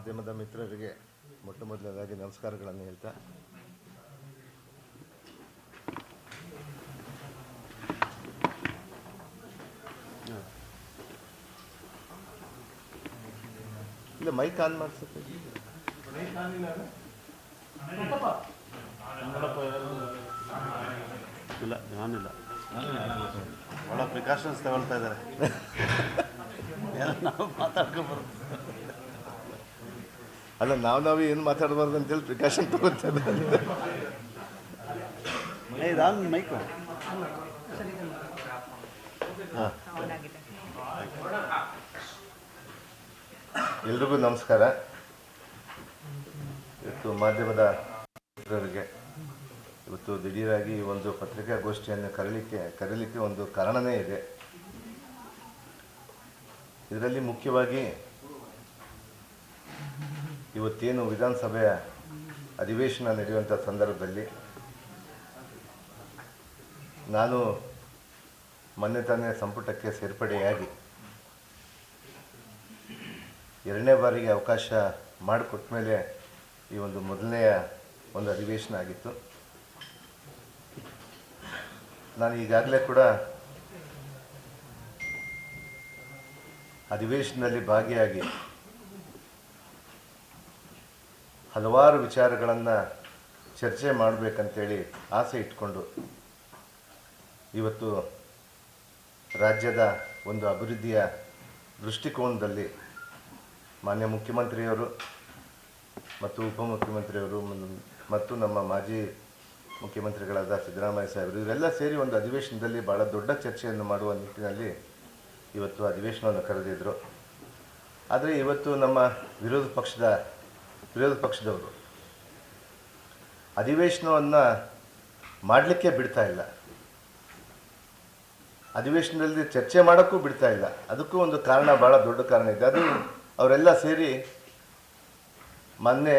ಮಾಧ್ಯಮದ ಮಿತ್ರರಿಗೆ ಮೊಟ್ಟ ಮೊದಲನೇದಾಗಿ ನಮಸ್ಕಾರಗಳನ್ನು ಹೇಳ್ತಾ ಇಲ್ಲ ಮೈಕ್ ಆನ್ ಮಾಡಿಸುತ್ತೆ ಇಲ್ಲ ನಾನಿಲ್ಲ ಭಾಳ ಪ್ರಿಕಾಷನ್ಸ್ ತಗೊಳ್ತಾ ಇದ್ದಾರೆ ನಾವು ಮಾತಾಡ್ಕೊಬಾರ್ದು ಅಲ್ಲ ನಾವು ಏನು ಮಾತಾಡಬಾರ್ದು ಅಂತೇಳಿ ಪ್ರಿಕಾಷನ್ ತಗೊಳ್ತಾ ಇದಾದ ಮೈಕು ಹಾಂ ಎಲ್ರಿಗೂ ನಮಸ್ಕಾರ. ಇವತ್ತು ಮಾಧ್ಯಮದ ಮಿತ್ರರಿಗೆ ಇವತ್ತು ದಿಢೀರಾಗಿ ಒಂದು ಪತ್ರಿಕಾಗೋಷ್ಠಿಯನ್ನು ಕರೀಲಿಕ್ಕೆ ಒಂದು ಕಾರಣನೇ ಇದೆ. ಇದರಲ್ಲಿ ಮುಖ್ಯವಾಗಿ ಇವತ್ತೇನು ವಿಧಾನಸಭೆಯ ಅಧಿವೇಶನ ನಡೆಯುವಂಥ ಸಂದರ್ಭದಲ್ಲಿ ನಾನು ಮೊನ್ನೆ ತಾನೇ ಸಂಪುಟಕ್ಕೆ ಸೇರ್ಪಡೆಯಾಗಿ ಎರಡನೇ ಬಾರಿಗೆ ಅವಕಾಶ ಮಾಡಿಕೊಟ್ಟ ಮೇಲೆ ಈ ಒಂದು ಮೊದಲನೆಯ ಒಂದು ಅಧಿವೇಶನ ಆಗಿತ್ತು. ನಾನು ಈಗಾಗಲೇ ಕೂಡ ಅಧಿವೇಶನದಲ್ಲಿ ಭಾಗಿಯಾಗಿ ಹಲವಾರು ವಿಚಾರಗಳನ್ನು ಚರ್ಚೆ ಮಾಡಬೇಕಂತೇಳಿ ಆಸೆ ಇಟ್ಕೊಂಡು ಇವತ್ತು ರಾಜ್ಯದ ಒಂದು ಅಭಿವೃದ್ಧಿಯ ದೃಷ್ಟಿಕೋನದಲ್ಲಿ ಮಾನ್ಯ ಮುಖ್ಯಮಂತ್ರಿಯವರು ಮತ್ತು ಉಪಮುಖ್ಯಮಂತ್ರಿಯವರು ಮತ್ತು ನಮ್ಮ ಮಾಜಿ ಮುಖ್ಯಮಂತ್ರಿಗಳಾದ ಸಿದ್ದರಾಮಯ್ಯ ಸಾಹೇಬರು ಇವರೆಲ್ಲ ಸೇರಿ ಒಂದು ಅಧಿವೇಶನದಲ್ಲಿ ಭಾಳ ದೊಡ್ಡ ಚರ್ಚೆಯನ್ನು ಮಾಡುವ ನಿಟ್ಟಿನಲ್ಲಿ ಇವತ್ತು ಅಧಿವೇಶನವನ್ನು ಕರೆದಿದ್ದರು. ಆದರೆ ಇವತ್ತು ನಮ್ಮ ವಿರೋಧ ಪಕ್ಷದವರು ಅಧಿವೇಶನವನ್ನು ಮಾಡಲಿಕ್ಕೆ ಬಿಡ್ತಾ ಇಲ್ಲ, ಅಧಿವೇಶನದಲ್ಲಿ ಚರ್ಚೆ ಮಾಡೋಕ್ಕೂ ಬಿಡ್ತಾ ಇಲ್ಲ. ಅದಕ್ಕೂ ಒಂದು ಕಾರಣ, ಭಾಳ ದೊಡ್ಡ ಕಾರಣ ಇದೆ. ಅದು ಅವರೆಲ್ಲ ಸೇರಿ ಮೊನ್ನೆ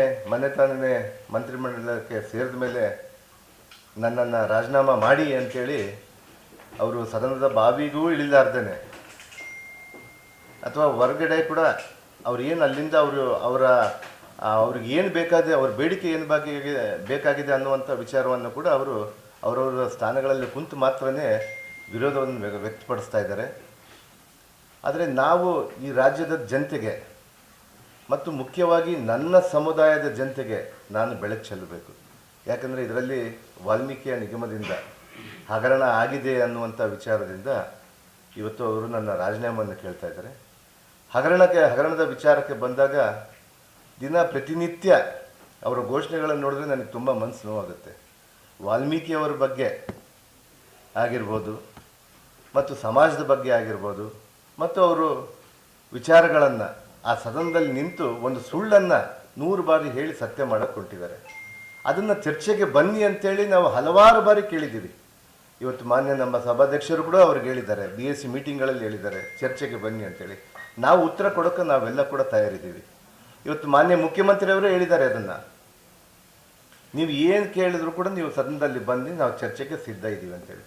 ತಾನೇ ಮಂತ್ರಿಮಂಡಲಕ್ಕೆ ಸೇರಿದ ಮೇಲೆ ನನ್ನನ್ನು ರಾಜೀನಾಮೆ ಮಾಡಿ ಅಂಥೇಳಿ ಅವರು ಸದನದ ಬಾವಿಗೂ ಇಳಿಲಾರ್ದೇನೆ ಅಥವಾ ಹೊರಗಡೆ ಕೂಡ ಅವ್ರು ಏನು ಅಲ್ಲಿಂದ ಅವ್ರಿಗೆ ಏನು ಬೇಕಾಗಿದೆ, ಅವ್ರ ಬೇಡಿಕೆ ಏನು ಬೇಕಾಗಿದೆ ಅನ್ನುವಂಥ ವಿಚಾರವನ್ನು ಕೂಡ ಅವರು ಅವರವರ ಸ್ಥಾನಗಳಲ್ಲಿ ಕುಂತು ಮಾತ್ರನೇ ವಿರೋಧವನ್ನು ವ್ಯಕ್ತಪಡಿಸ್ತಾ ಇದ್ದಾರೆ. ಆದರೆ ನಾವು ಈ ರಾಜ್ಯದ ಜನತೆಗೆ ಮತ್ತು ಮುಖ್ಯವಾಗಿ ನನ್ನ ಸಮುದಾಯದ ಜನತೆಗೆ ನಾನು ಬೆಳಕು ಚೆಲ್ಲಬೇಕು. ಯಾಕಂದರೆ ಇದರಲ್ಲಿ ವಾಲ್ಮೀಕಿಯ ನಿಗಮದಿಂದ ಹಗರಣ ಆಗಿದೆ ಅನ್ನುವಂಥ ವಿಚಾರದಿಂದ ಇವತ್ತು ಅವರು ನನ್ನ ರಾಜೀನಾಮೆಯನ್ನು ಕೇಳ್ತಾ ಇದ್ದಾರೆ. ಹಗರಣದ ವಿಚಾರಕ್ಕೆ ಬಂದಾಗ ಪ್ರತಿನಿತ್ಯ ಅವರ ಘೋಷಣೆಗಳನ್ನು ನೋಡಿದ್ರೆ ನನಗೆ ತುಂಬ ಮನಸ್ಸು ನೋವಾಗುತ್ತೆ. ವಾಲ್ಮೀಕಿಯವರ ಬಗ್ಗೆ ಆಗಿರ್ಬೋದು ಮತ್ತು ಸಮಾಜದ ಬಗ್ಗೆ ಆಗಿರ್ಬೋದು ಮತ್ತು ಅವರು ವಿಚಾರಗಳನ್ನು ಆ ಸದನದಲ್ಲಿ ನಿಂತು ಒಂದು ಸುಳ್ಳನ್ನು 100 ಬಾರಿ ಹೇಳಿ ಸತ್ಯ ಮಾಡೋಕ್ಕೆ ಹೊರಟಿದ್ದಾರೆ. ಅದನ್ನು ಚರ್ಚೆಗೆ ಬನ್ನಿ ಅಂತೇಳಿ ನಾವು ಹಲವಾರು ಬಾರಿ ಕೇಳಿದ್ದೀವಿ. ಇವತ್ತು ಮಾನ್ಯ ನಮ್ಮ ಸಭಾಧ್ಯಕ್ಷರು ಕೂಡ ಅವ್ರಿಗೆ ಹೇಳಿದ್ದಾರೆ, BSc ಮೀಟಿಂಗ್ಗಳಲ್ಲಿ ಹೇಳಿದ್ದಾರೆ ಚರ್ಚೆಗೆ ಬನ್ನಿ ಅಂತೇಳಿ. ನಾವು ಉತ್ತರ ಕೊಡೋಕ್ಕೆ ನಾವೆಲ್ಲ ಕೂಡ ತಯಾರಿದ್ದೀವಿ. ಇವತ್ತು ಮಾನ್ಯ ಮುಖ್ಯಮಂತ್ರಿಯವರೇ ಹೇಳಿದ್ದಾರೆ, ಅದನ್ನು ನೀವು ಏನು ಕೇಳಿದ್ರು ಕೂಡ ನೀವು ಸದನದಲ್ಲಿ ಬಂದು ನಾವು ಚರ್ಚೆಗೆ ಸಿದ್ಧ ಇದ್ದೀವಿ ಅಂತೇಳಿ.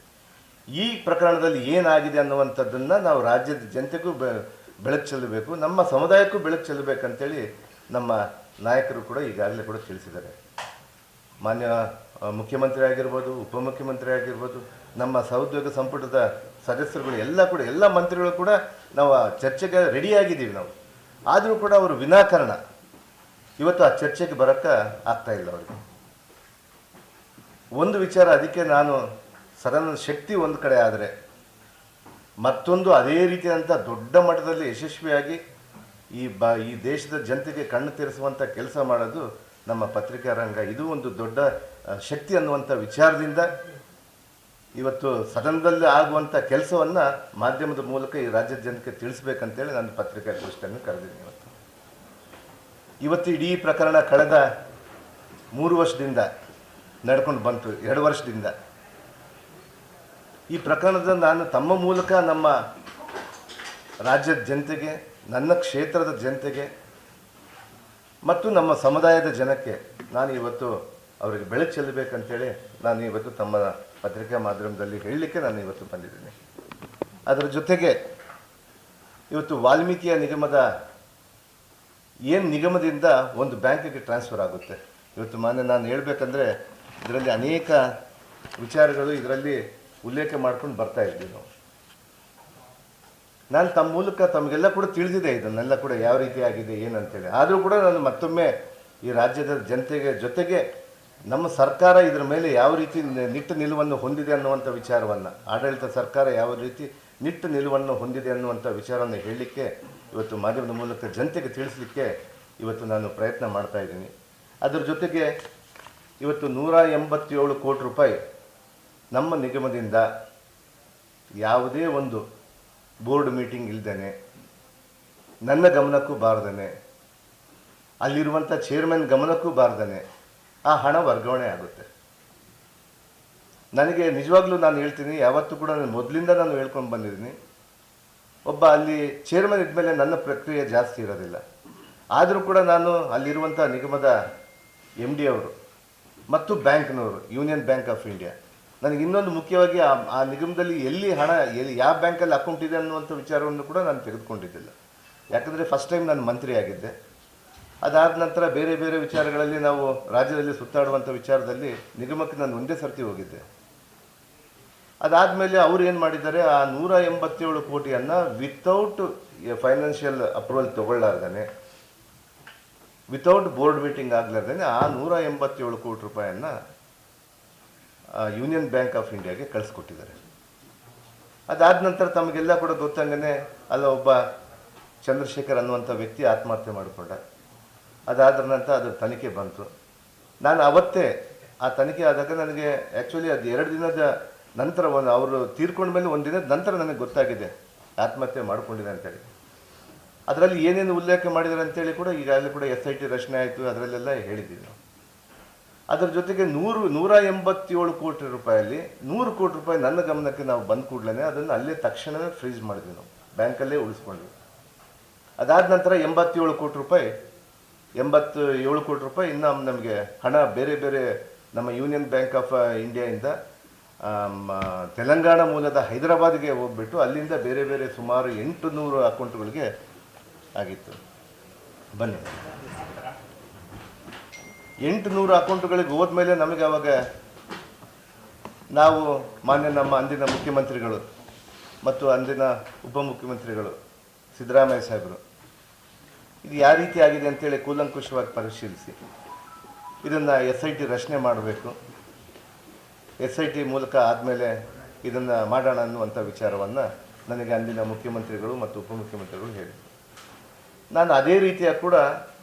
ಈ ಪ್ರಕರಣದಲ್ಲಿ ಏನಾಗಿದೆ ಅನ್ನುವಂಥದ್ದನ್ನು ನಾವು ರಾಜ್ಯದ ಜನತೆಗೂ ಬೆಳಕು ಚೆಲ್ಲಬೇಕು, ನಮ್ಮ ಸಮುದಾಯಕ್ಕೂ ಬೆಳಕು ಚೆಲ್ಲಬೇಕಂತೇಳಿ ನಮ್ಮ ನಾಯಕರು ಕೂಡ ಈಗಾಗಲೇ ಕೂಡ ತಿಳಿಸಿದ್ದಾರೆ. ಮಾನ್ಯ ಮುಖ್ಯಮಂತ್ರಿ ಆಗಿರ್ಬೋದು, ಉಪಮುಖ್ಯಮಂತ್ರಿ ಆಗಿರ್ಬೋದು, ನಮ್ಮ ಸಹೋದ್ಯೋಗ ಸಂಪುಟದ ಸದಸ್ಯರುಗಳು ಎಲ್ಲ ಮಂತ್ರಿಗಳು ಕೂಡ ನಾವು ಆ ಚರ್ಚೆಗೆ ರೆಡಿಯಾಗಿದ್ದೀವಿ ನಾವು. ಆದರೂ ಕೂಡ ಅವರು ವಿನಾಕಾರಣ ಇವತ್ತು ಆ ಚರ್ಚೆಗೆ ಬರೋಕ್ಕೆ ಆಗ್ತಾಯಿಲ್ಲ ಅವರಿಗೆ. ಒಂದು ವಿಚಾರ, ಅದಕ್ಕೆ ನಾನು ಸದನದ ಶಕ್ತಿ ಒಂದು ಕಡೆ ಆದರೆ ಮತ್ತೊಂದು ಅದೇ ರೀತಿಯಾದಂಥ ದೊಡ್ಡ ಮಟ್ಟದಲ್ಲಿ ಯಶಸ್ವಿಯಾಗಿ ಈ ದೇಶದ ಜನತೆಗೆ ಕಣ್ಣು ತೆರೆಸುವಂಥ ಕೆಲಸ ಮಾಡೋದು ನಮ್ಮ ಪತ್ರಿಕಾ ರಂಗ. ಇದು ಒಂದು ದೊಡ್ಡ ಶಕ್ತಿ ಅನ್ನುವಂಥ ವಿಚಾರದಿಂದ ಇವತ್ತು ಸದನದಲ್ಲಿ ಆಗುವಂಥ ಕೆಲಸವನ್ನು ಮಾಧ್ಯಮದ ಮೂಲಕ ಈ ರಾಜ್ಯದ ಜನಕ್ಕೆ ತಿಳಿಸ್ಬೇಕಂತೇಳಿ ನಾನು ಪತ್ರಿಕಾಗೋಷ್ಠಿಯನ್ನು ಕರೆದಿದ್ದೀನಿ. ಇವತ್ತು ಇಡೀ ಪ್ರಕರಣ ಕಳೆದ 3 ವರ್ಷದಿಂದ ನಡ್ಕೊಂಡು ಬಂತು, 2 ವರ್ಷದಿಂದ. ಈ ಪ್ರಕರಣದ ನಾನು ತಮ್ಮ ಮೂಲಕ ನಮ್ಮ ರಾಜ್ಯದ ಜನತೆಗೆ, ನನ್ನ ಕ್ಷೇತ್ರದ ಜನತೆಗೆ ಮತ್ತು ನಮ್ಮ ಸಮುದಾಯದ ಜನಕ್ಕೆ ನಾನು ಇವತ್ತು ಅವರಿಗೆ ಬೆಳಕು ಚೆಲ್ಲಬೇಕಂತೇಳಿ ನಾನು ಇವತ್ತು ತಮ್ಮ ಪತ್ರಿಕಾ ಮಾಧ್ಯಮದಲ್ಲಿ ಹೇಳಲಿಕ್ಕೆ ನಾನು ಇವತ್ತು ಬಂದಿದ್ದೀನಿ. ಅದರ ಜೊತೆಗೆ ಇವತ್ತು ವಾಲ್ಮೀಕಿಯ ನಿಗಮದ ಏನು ನಿಗಮದಿಂದ ಒಂದು ಬ್ಯಾಂಕಿಗೆ ಟ್ರಾನ್ಸ್ಫರ್ ಆಗುತ್ತೆ. ಇವತ್ತು ನಾನು ಹೇಳಬೇಕಂದ್ರೆ ಇದರಲ್ಲಿ ಅನೇಕ ವಿಚಾರಗಳು ಇದರಲ್ಲಿ ಉಲ್ಲೇಖ ಮಾಡ್ಕೊಂಡು ಬರ್ತಾ ಇದ್ವಿ ನಾವು. ನಾನು ತಮ್ಮ ಮೂಲಕ ತಮಗೆಲ್ಲ ಕೂಡ ತಿಳಿದಿದೆ ಇದನ್ನೆಲ್ಲ ಕೂಡ ಯಾವ ರೀತಿ ಆಗಿದೆ ಏನಂತೇಳಿ. ಆದರೂ ಕೂಡ ನಾನು ಮತ್ತೊಮ್ಮೆ ಈ ರಾಜ್ಯದ ಜನತೆಗೆ ಜೊತೆಗೆ ನಮ್ಮ ಸರ್ಕಾರ ಇದರ ಮೇಲೆ ಯಾವ ರೀತಿ ನಿಟ್ಟು ನಿಲುವನ್ನು ಹೊಂದಿದೆ ಅನ್ನುವಂಥ ವಿಚಾರವನ್ನು, ಆಡಳಿತ ಸರ್ಕಾರ ಯಾವ ರೀತಿ ನಿಟ್ಟು ನಿಲುವನ್ನು ಹೊಂದಿದೆ ಅನ್ನುವಂಥ ವಿಚಾರವನ್ನು ಹೇಳಲಿಕ್ಕೆ ಇವತ್ತು ಮಾಧ್ಯಮದ ಮೂಲಕ ಜನತೆಗೆ ತಿಳಿಸಲಿಕ್ಕೆ ಇವತ್ತು ನಾನು ಪ್ರಯತ್ನ ಮಾಡ್ತಾ ಇದ್ದೀನಿ. ಅದರ ಜೊತೆಗೆ ಇವತ್ತು 187 ಕೋಟಿ ರೂಪಾಯಿ ನಮ್ಮ ನಿಗಮದಿಂದ ಯಾವುದೇ ಒಂದು ಬೋರ್ಡ್ ಮೀಟಿಂಗ್ ಇಲ್ದೇನೆ, ನನ್ನ ಗಮನಕ್ಕೂ ಬಾರ್ದೇನೆ, ಅಲ್ಲಿರುವಂಥ ಚೇರ್ಮನ್ ಗಮನಕ್ಕೂ ಬಾರ್ದೇನೆ ಆ ಹಣ ವರ್ಗಾವಣೆ ಆಗುತ್ತೆ. ನನಗೆ ನಿಜವಾಗ್ಲೂ ನಾನು ಹೇಳ್ತೀನಿ, ಯಾವತ್ತೂ ಕೂಡ ಮೊದಲಿಂದ ನಾನು ಹೇಳ್ಕೊಂಡು ಬಂದಿದ್ದೀನಿ, ಒಬ್ಬ ಅಲ್ಲಿ ಚೇರ್ಮನ್ ಇದ್ಮೇಲೆ ನನ್ನ ಪ್ರಕ್ರಿಯೆ ಜಾಸ್ತಿ ಇರೋದಿಲ್ಲ. ಆದರೂ ಕೂಡ ನಾನು ಅಲ್ಲಿರುವಂಥ ನಿಗಮದ MD ಅವರು ಮತ್ತು ಬ್ಯಾಂಕ್ನವರು, ಯೂನಿಯನ್ ಬ್ಯಾಂಕ್ ಆಫ್ ಇಂಡಿಯಾ, ನನಗೆ ಇನ್ನೊಂದು ಮುಖ್ಯವಾಗಿ ಆ ನಿಗಮದಲ್ಲಿ ಎಲ್ಲಿ ಹಣ ಯಾವ ಬ್ಯಾಂಕಲ್ಲಿ ಅಕೌಂಟ್ ಇದೆ ಅನ್ನುವಂಥ ವಿಚಾರವನ್ನು ಕೂಡ ನಾನು ತೆಗೆದುಕೊಂಡಿದ್ದಿಲ್ಲ. ಯಾಕಂದರೆ ಫಸ್ಟ್ ಟೈಮ್ ನಾನು ಮಂತ್ರಿ ಆಗಿದ್ದೆ. ಅದಾದ ನಂತರ ಬೇರೆ ಬೇರೆ ವಿಚಾರಗಳಲ್ಲಿ ನಾವು ರಾಜ್ಯದಲ್ಲಿ ಸುತ್ತಾಡುವಂಥ ವಿಚಾರದಲ್ಲಿ ನಿಗಮಕ್ಕೆ ನಾನು ಒಂದೇ ಸರ್ತಿ ಹೋಗಿದ್ದೆ. ಅದಾದಮೇಲೆ ಅವ್ರು ಏನು ಮಾಡಿದ್ದಾರೆ, ಆ 187 ಕೋಟಿಯನ್ನು ವಿತೌಟ್ ಫೈನಾನ್ಷಿಯಲ್ ಅಪ್ರೂವಲ್ ತೊಗೊಳ್ಳಾರ್ದೇ, ವಿತೌಟ್ ಬೋರ್ಡ್ ಮೀಟಿಂಗ್ ಆಗ್ಲಾರ್ದೇ ಆ 187 ಕೋಟಿ ರೂಪಾಯಿಯನ್ನು ಯೂನಿಯನ್ ಬ್ಯಾಂಕ್ ಆಫ್ ಇಂಡಿಯಾಗೆ ಕಳಿಸ್ಕೊಟ್ಟಿದ್ದಾರೆ. ಅದಾದ ನಂತರ ತಮಗೆಲ್ಲ ಕೂಡ ಗೊತ್ತಂಗನೆ ಅಲ್ಲ ಒಬ್ಬ ಚಂದ್ರಶೇಖರ್ ಅನ್ನುವಂಥ ವ್ಯಕ್ತಿ ಆತ್ಮಹತ್ಯೆ ಮಾಡಿಕೊಂಡ. ಅದಾದ ನಂತರ ಅದರ ತನಿಖೆ ಬಂತು. ನಾನು ಅವತ್ತೇ ಆ ತನಿಖೆ ಆದಾಗ ನನಗೆ ಆ್ಯಕ್ಚುಲಿ ಅದು 2 ದಿನದ ನಂತರ ಅವರು ತೀರ್ಕೊಂಡ ಮೇಲೆ 1 ದಿನದ ನಂತರ ನನಗೆ ಗೊತ್ತಾಗಿದೆ ಆತ್ಮಹತ್ಯೆ ಮಾಡ್ಕೊಂಡಿದೆ ಅಂತೇಳಿ. ಅದರಲ್ಲಿ ಏನೇನು ಉಲ್ಲೇಖ ಮಾಡಿದ್ದಾರೆ ಅಂತೇಳಿ ಕೂಡ ಈಗಾಗಲೇ ಕೂಡ SIT ರಚನೆ ಆಯಿತು, ಅದರಲ್ಲೆಲ್ಲ ಹೇಳಿದ್ದೀವಿ ನಾವು. ಅದರ ಜೊತೆಗೆ 187 ಕೋಟಿ ರೂಪಾಯಲ್ಲಿ 100 ಕೋಟಿ ರೂಪಾಯಿ ನನ್ನ ಗಮನಕ್ಕೆ ನಾವು ಬಂದ ಕೂಡಲೇ ಅದನ್ನು ಅಲ್ಲೇ ತಕ್ಷಣವೇ ಫ್ರೀಸ್ ಮಾಡಿದ್ವಿ, ನಾವು ಬ್ಯಾಂಕಲ್ಲೇ ಉಳಿಸ್ಕೊಂಡ್ವಿ. ಅದಾದ ನಂತರ 87 ಕೋಟಿ ರೂಪಾಯಿ ಇನ್ನು ನಮಗೆ ಹಣ ಬೇರೆ ಬೇರೆ ನಮ್ಮ ಯೂನಿಯನ್ ಬ್ಯಾಂಕ್ ಆಫ್ ಇಂಡಿಯಾಯಿಂದ ತೆಲಂಗಾಣ ಮೂಲದ ಹೈದರಾಬಾದ್ಗೆ ಹೋಗ್ಬಿಟ್ಟು ಅಲ್ಲಿಂದ ಬೇರೆ ಬೇರೆ ಸುಮಾರು 800 ಅಕೌಂಟ್ಗಳಿಗೆ ಆಗಿತ್ತು. ಬನ್ನಿ, 800 ಅಕೌಂಟ್ಗಳಿಗೆ ಹೋದ್ಮೇಲೆ ನಮಗೆ ಅವಾಗ ನಾವು ನಮ್ಮ ಅಂದಿನ ಮುಖ್ಯಮಂತ್ರಿಗಳು ಮತ್ತು ಅಂದಿನ ಉಪಮುಖ್ಯಮಂತ್ರಿಗಳು ಸಿದ್ದರಾಮಯ್ಯ ಸಾಹೇಬರು ಇದು ಯಾವ ರೀತಿ ಆಗಿದೆ ಅಂತೇಳಿ ಕೂಲಂಕುಷವಾಗಿ ಪರಿಶೀಲಿಸಿ ಇದನ್ನು SIT ರಚನೆ ಮಾಡಬೇಕು, SIT ಮೂಲಕ ಆದಮೇಲೆ ಇದನ್ನು ಮಾಡೋಣ ಅನ್ನುವಂಥ ವಿಚಾರವನ್ನು ನನಗೆ ಅಂದಿನ ಮುಖ್ಯಮಂತ್ರಿಗಳು ಮತ್ತು ಉಪಮುಖ್ಯಮಂತ್ರಿಗಳು ಹೇಳಿದರು. ನಾನು ಅದೇ ರೀತಿಯಾಗಿ ಕೂಡ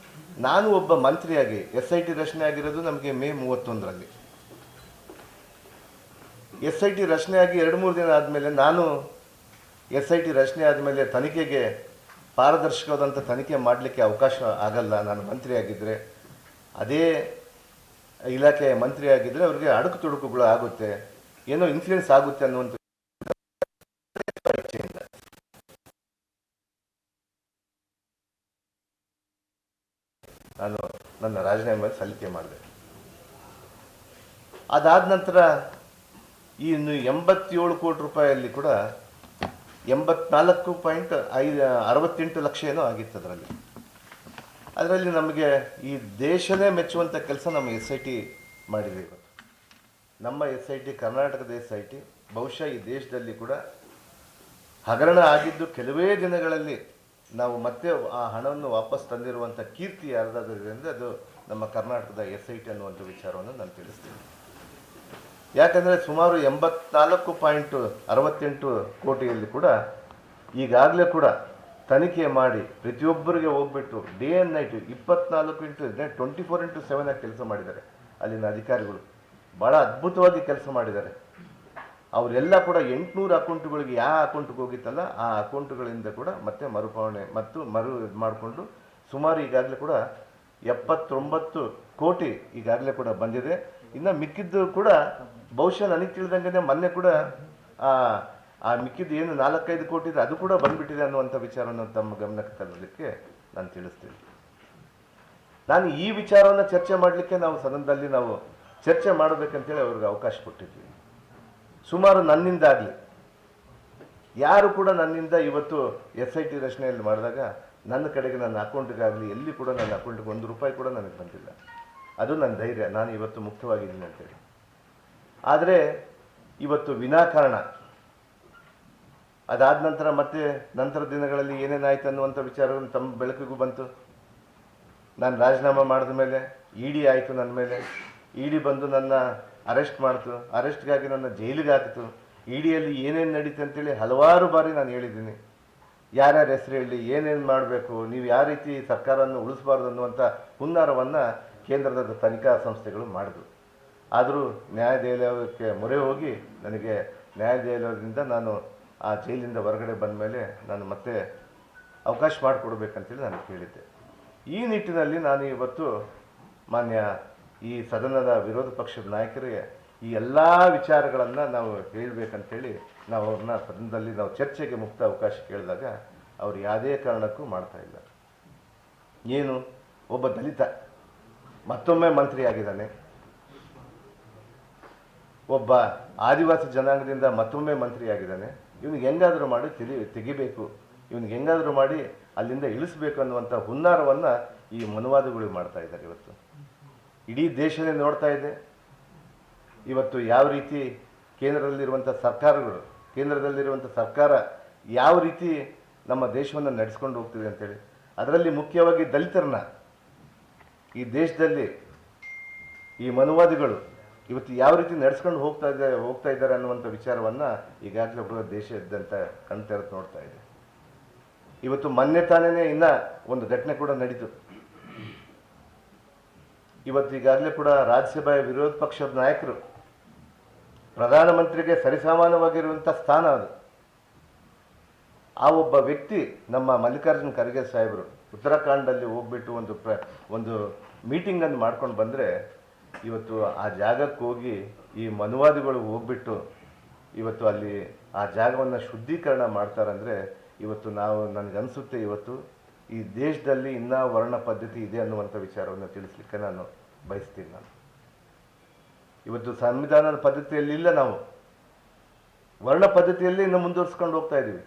ನಾನು ಒಬ್ಬ ಮಂತ್ರಿಯಾಗಿ SIT ರಚನೆ ಆಗಿರೋದು ನಮಗೆ ಮೇ 31ರಲ್ಲಿ. SIT ರಚನೆಯಾಗಿ 2-3 ದಿನ ಆದಮೇಲೆ ನಾನು SIT ರಚನೆ ಆದಮೇಲೆ ತನಿಖೆಗೆ ಪಾರದರ್ಶಕವಾದಂಥ ತನಿಖೆ ಮಾಡಲಿಕ್ಕೆ ಅವಕಾಶ ಆಗಲ್ಲ. ನಾನು ಮಂತ್ರಿ ಆಗಿದ್ದರೆ, ಅದೇ ಇಲಾಖೆಯ ಮಂತ್ರಿ ಆಗಿದ್ದರೆ ಅವ್ರಿಗೆ ಅಡುಕು ತೊಡಕುಗಳು ಆಗುತ್ತೆ, ಏನೋ ಇನ್ಫ್ಲೂಯೆನ್ಸ್ ಆಗುತ್ತೆ ಅನ್ನುವಂಥ ನಾನು ನನ್ನ ರಾಜೀನಾಮೆ ಸಲ್ಲಿಕೆ ಮಾಡಿದೆ. ಅದಾದ ನಂತರ ಈ 87 ಕೋಟಿ ರೂಪಾಯಿಯಲ್ಲಿ ಕೂಡ 84.68 ಲಕ್ಷ ಏನೋ ಆಗಿತ್ತು. ಅದರಲ್ಲಿ ನಮಗೆ ಈ ದೇಶನೇ ಮೆಚ್ಚುವಂಥ ಕೆಲಸ ನಮ್ಮ SIT ಮಾಡಿದೆ. ಇವತ್ತು ನಮ್ಮ SIT, ಕರ್ನಾಟಕದ SIT ಬಹುಶಃ ಈ ದೇಶದಲ್ಲಿ ಕೂಡ ಹಗರಣ ಆಗಿದ್ದು ಕೆಲವೇ ದಿನಗಳಲ್ಲಿ ನಾವು ಮತ್ತೆ ಆ ಹಣವನ್ನು ವಾಪಸ್ ತಂದಿರುವಂಥ ಕೀರ್ತಿ ಯಾರ್ದಾದ್ರೂ ಅಂದರೆ ಅದು ನಮ್ಮ ಕರ್ನಾಟಕದ SIT ಅನ್ನುವಂಥ ವಿಚಾರವನ್ನು ನಾನು ತಿಳಿಸ್ತೀನಿ. ಯಾಕಂದರೆ ಸುಮಾರು 84.68 ಕೋಟಿಯಲ್ಲಿ ಕೂಡ ಈಗಾಗಲೇ ಕೂಡ ತನಿಖೆ ಮಾಡಿ ಪ್ರತಿಯೊಬ್ಬರಿಗೆ ಹೋಗ್ಬಿಟ್ಟು ಡೇ ಆ್ಯಂಡ್ ನೈಟ್ 24/7 ಕೆಲಸ ಮಾಡಿದ್ದಾರೆ. ಅಲ್ಲಿನ ಅಧಿಕಾರಿಗಳು ಭಾಳ ಅದ್ಭುತವಾಗಿ ಕೆಲಸ ಮಾಡಿದ್ದಾರೆ. ಅವರೆಲ್ಲ ಕೂಡ 800 ಅಕೌಂಟ್ಗಳಿಗೆ ಯಾವ ಅಕೌಂಟ್ಗೆ ಹೋಗಿತ್ತಲ್ಲ ಆ ಅಕೌಂಟ್ಗಳಿಂದ ಕೂಡ ಮತ್ತೆ ಮರುಪಾವಣೆ ಮತ್ತು ಇದು ಮಾಡಿಕೊಂಡು ಸುಮಾರು ಈಗಾಗಲೇ ಕೂಡ 79 ಕೋಟಿ ಈಗಾಗಲೇ ಕೂಡ ಬಂದಿದೆ. ಇನ್ನು ಮಿಕ್ಕಿದ್ದು ಕೂಡ ಬಹುಶಃ ನನಗೆ ತಿಳಿದಂಗೆ ಮೊನ್ನೆ ಕೂಡ ಆ ಮಿಕ್ಕಿದ್ದು ಏನು 4-5 ಕೋಟಿ ಇದೆ ಅದು ಕೂಡ ಬಂದುಬಿಟ್ಟಿದೆ ಅನ್ನುವಂಥ ವಿಚಾರವನ್ನು ತಮ್ಮ ಗಮನಕ್ಕೆ ತರಲಿಕ್ಕೆ ನಾನು ತಿಳಿಸ್ತೀನಿ. ನಾನು ಈ ವಿಚಾರವನ್ನು ಚರ್ಚೆ ಮಾಡಲಿಕ್ಕೆ ನಾವು ಸದನದಲ್ಲಿ ನಾವು ಚರ್ಚೆ ಮಾಡಬೇಕಂತೇಳಿ ಅವ್ರಿಗೆ ಅವಕಾಶ ಕೊಟ್ಟಿದ್ವಿ. ಸುಮಾರು ನನ್ನಿಂದಾಗಲಿ ಯಾರು ಕೂಡ ನನ್ನಿಂದ ಇವತ್ತು SIT ರಚನೆಯಲ್ಲಿ ಮಾಡಿದಾಗ ನನ್ನ ಕಡೆಗೆ ನನ್ನ ಅಕೌಂಟಿಗಾಗಲಿ ಎಲ್ಲಿ ಕೂಡ ನನ್ನ ಅಕೌಂಟಿಗೆ ₹1 ಕೂಡ ನನಗೆ ಬಂದಿಲ್ಲ. ಅದು ನನ್ನ ಧೈರ್ಯ, ನಾನು ಇವತ್ತು ಮುಕ್ತವಾಗಿದ್ದೀನಿ ಅಂತೇಳಿ. ಆದರೆ ಇವತ್ತು ವಿನಾಕಾರಣ ಅದಾದ ನಂತರ ಮತ್ತೆ ನಂತರ ದಿನಗಳಲ್ಲಿ ಏನೇನಾಯ್ತು ಅನ್ನುವಂಥ ವಿಚಾರಗಳು ತಮ್ಮ ಬೆಳಕಿಗೂ ಬಂತು. ನಾನು ರಾಜೀನಾಮೆ ಮಾಡಿದ ಮೇಲೆ ಇಡಿ ಆಯಿತು ನನ್ನ ಮೇಲೆ. ಇಡಿ ಬಂದು ನನ್ನ ಅರೆಸ್ಟ್ ಮಾಡ್ತು. ಅರೆಸ್ಟ್ಗಾಗಿ ನನ್ನ ಜೈಲಿಗೆ ಹಾಕಿತು. ಇಡಿಯಲ್ಲಿ ಏನೇನು ನಡೀತು ಅಂತೇಳಿ ಹಲವಾರು ಬಾರಿ ನಾನು ಹೇಳಿದ್ದೀನಿ. ಯಾರ್ಯಾರ ಹೆಸರು ಹೇಳಿ, ಏನೇನು ಮಾಡಬೇಕು, ನೀವು ಯಾವ ರೀತಿ ಸರ್ಕಾರವನ್ನು ಉಳಿಸಬಾರ್ದು ಅನ್ನುವಂಥ ಹುನ್ನಾರವನ್ನು ಕೇಂದ್ರದ ತನಿಖಾ ಸಂಸ್ಥೆಗಳು ಮಾಡಿದ್ರು. ಆದರೂ ನ್ಯಾಯಾಲಯಕ್ಕೆ ಮೊರೆ ಹೋಗಿ ನನಗೆ ನ್ಯಾಯಾಲಯದಿಂದ ನಾನು ಆ ಜೈಲಿಂದ ಹೊರಗಡೆ ಬಂದ ಮೇಲೆ ನಾನು ಮತ್ತೆ ಅವಕಾಶ ಮಾಡಿಕೊಡ್ಬೇಕಂತೇಳಿ ನಾನು ಕೇಳಿದ್ದೆ. ಈ ನಿಟ್ಟಿನಲ್ಲಿ ನಾನು ಇವತ್ತು ಮಾನ್ಯ ಈ ಸದನದ ವಿರೋಧ ಪಕ್ಷದ ನಾಯಕರಿಗೆ ಈ ಎಲ್ಲ ವಿಚಾರಗಳನ್ನು ನಾವು ಹೇಳಬೇಕಂತೇಳಿ ನಾವು ಅವ್ರನ್ನ ಸದನದಲ್ಲಿ ನಾವು ಚರ್ಚೆಗೆ ಮುಕ್ತ ಅವಕಾಶ ಕೇಳಿದಾಗ ಅವರು ಯಾವುದೇ ಕಾರಣಕ್ಕೂ ಮಾಡ್ತಾ ಇಲ್ಲ. ಏನು, ಒಬ್ಬ ದಲಿತ ಮತ್ತೊಮ್ಮೆ ಮಂತ್ರಿ ಆಗಿದ್ದಾನೆ, ಒಬ್ಬ ಆದಿವಾಸಿ ಜನಾಂಗದಿಂದ ಮತ್ತೊಮ್ಮೆ ಮಂತ್ರಿ ಆಗಿದ್ದಾನೆ. ಇವನಿಗೆ ಹೆಂಗಾದರೂ ಮಾಡಿ ತೆಗಿಬೇಕು, ಇವನಿಗೆ ಹೆಂಗಾದರೂ ಮಾಡಿ ಅಲ್ಲಿಂದ ಇಳಿಸಬೇಕು ಅನ್ನುವಂಥ ಹುನ್ನಾರವನ್ನು ಈ ಮನುವಾದಿಗಳು ಮಾಡ್ತಾ ಇದ್ದಾರೆ. ಇವತ್ತು ಇಡೀ ದೇಶನೇ ನೋಡ್ತಾ ಇದೆ ಇವತ್ತು ಯಾವ ರೀತಿ ಕೇಂದ್ರದಲ್ಲಿರುವಂಥ ಸರ್ಕಾರ ಯಾವ ರೀತಿ ನಮ್ಮ ದೇಶವನ್ನು ನಡೆಸ್ಕೊಂಡು ಹೋಗ್ತಿದೆ ಅಂತೇಳಿ. ಅದರಲ್ಲಿ ಮುಖ್ಯವಾಗಿ ದಲಿತರನ್ನ ಈ ದೇಶದಲ್ಲಿ ಈ ಮನುವಾದಿಗಳು ಇವತ್ತು ಯಾವ ರೀತಿ ನಡೆಸ್ಕೊಂಡು ಹೋಗ್ತಾ ಇದ್ದಾರೆ ಅನ್ನುವಂಥ ವಿಚಾರವನ್ನು ಈಗಾಗಲೇ ದೇಶಾದ್ಯಂತ ಕಣ್ತೆರೆದು ನೋಡ್ತಾ ಇದೆ. ಇವತ್ತು ಮೊನ್ನೆ ತಾನೇ ಇನ್ನೂ ಒಂದು ಘಟನೆ ಕೂಡ ನಡೀತು. ಇವತ್ತು ಈಗಾಗಲೇ ಕೂಡ ರಾಜ್ಯಸಭೆಯ ವಿರೋಧ ಪಕ್ಷದ ನಾಯಕರು ಪ್ರಧಾನಮಂತ್ರಿಗೆ ಸರಿಸಮಾನವಾಗಿರುವಂಥ ಸ್ಥಾನ ಅದು. ಆ ಒಬ್ಬ ವ್ಯಕ್ತಿ ನಮ್ಮ ಮಲ್ಲಿಕಾರ್ಜುನ್ ಖರ್ಗೆ ಸಾಹೇಬರು ಉತ್ತರಾಖಂಡಲ್ಲಿ ಹೋಗ್ಬಿಟ್ಟು ಒಂದು ಮೀಟಿಂಗನ್ನು ಮಾಡ್ಕೊಂಡು ಬಂದರೆ ಇವತ್ತು ಆ ಜಾಗಕ್ಕೆ ಹೋಗಿ ಈ ಮನುವಾದಿಗಳು ಹೋಗ್ಬಿಟ್ಟು ಇವತ್ತು ಅಲ್ಲಿ ಆ ಜಾಗವನ್ನು ಶುದ್ಧೀಕರಣ ಮಾಡ್ತಾರಂದರೆ ಇವತ್ತು ನನಗನ್ಸುತ್ತೆ ಇವತ್ತು ಈ ದೇಶದಲ್ಲಿ ಇನ್ನೂ ವರ್ಣ ಪದ್ಧತಿ ಇದೆ ಅನ್ನುವಂಥ ವಿಚಾರವನ್ನು ತಿಳಿಸ್ಲಿಕ್ಕೆ ನಾನು ಬಯಸ್ತೀನಿ. ಇವತ್ತು ಸಂವಿಧಾನದ ಪದ್ಧತಿಯಲ್ಲಿಲ್ಲ, ನಾವು ವರ್ಣ ಪದ್ಧತಿಯಲ್ಲಿ ಇನ್ನು ಮುಂದುವರಿಸ್ಕೊಂಡು ಹೋಗ್ತಾ ಇದ್ದೀವಿ.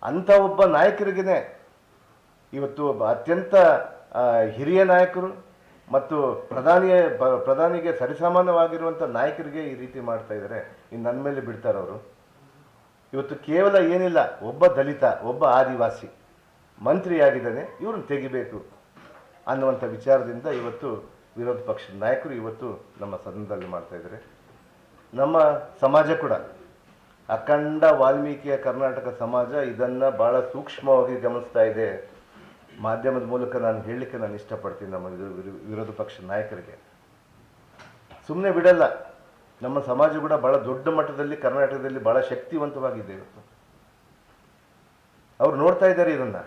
ಅಂಥ ಒಬ್ಬ ನಾಯಕರಿಗೇ ಇವತ್ತು ಒಬ್ಬ ಅತ್ಯಂತ ಹಿರಿಯ ನಾಯಕರು ಮತ್ತು ಪ್ರಧಾನಿಗೆ ಸರಿಸಮಾನವಾಗಿರುವಂಥ ನಾಯಕರಿಗೆ ಈ ರೀತಿ ಮಾಡ್ತಾ ಇದ್ದಾರೆ. ಇನ್ನು ನನ್ನ ಮೇಲೆ ಬಿಡ್ತಾರೆ ಅವರು. ಇವತ್ತು ಕೇವಲ ಏನಿಲ್ಲ, ಒಬ್ಬ ದಲಿತ, ಒಬ್ಬ ಆದಿವಾಸಿ ಮಂತ್ರಿಯಾಗಿದ್ದಾನೆ, ಇವ್ರನ್ನ ತೆಗಿಬೇಕು ಅನ್ನುವಂಥ ವಿಚಾರದಿಂದ ಇವತ್ತು ವಿರೋಧ ಪಕ್ಷದ ನಾಯಕರು ಇವತ್ತು ನಮ್ಮ ಸದನದಲ್ಲಿ ಮಾಡ್ತಾ ಇದ್ದಾರೆ. ನಮ್ಮ ಸಮಾಜ ಕೂಡ ಅಖಂಡ ವಾಲ್ಮೀಕಿಯ ಕರ್ನಾಟಕ ಸಮಾಜ ಇದನ್ನು ಭಾಳ ಸೂಕ್ಷ್ಮವಾಗಿ ಗಮನಿಸ್ತಾ ಇದೆ. ಮಾಧ್ಯಮದ ಮೂಲಕ ನಾನು ಹೇಳಲಿಕ್ಕೆ ನಾನು ಇಷ್ಟಪಡ್ತೀನಿ. ನಮ್ಮ ವಿರೋಧ ಪಕ್ಷದ ನಾಯಕರಿಗೆ ಸುಮ್ಮನೆ ಬಿಡಲ್ಲ. ನಮ್ಮ ಸಮಾಜ ಕೂಡ ಭಾಳ ದೊಡ್ಡ ಮಟ್ಟದಲ್ಲಿ ಕರ್ನಾಟಕದಲ್ಲಿ ಭಾಳ ಶಕ್ತಿವಂತವಾಗಿದೆ. ಇವತ್ತು ಅವ್ರು ನೋಡ್ತಾ ಇದ್ದಾರೆ ಇದನ್ನು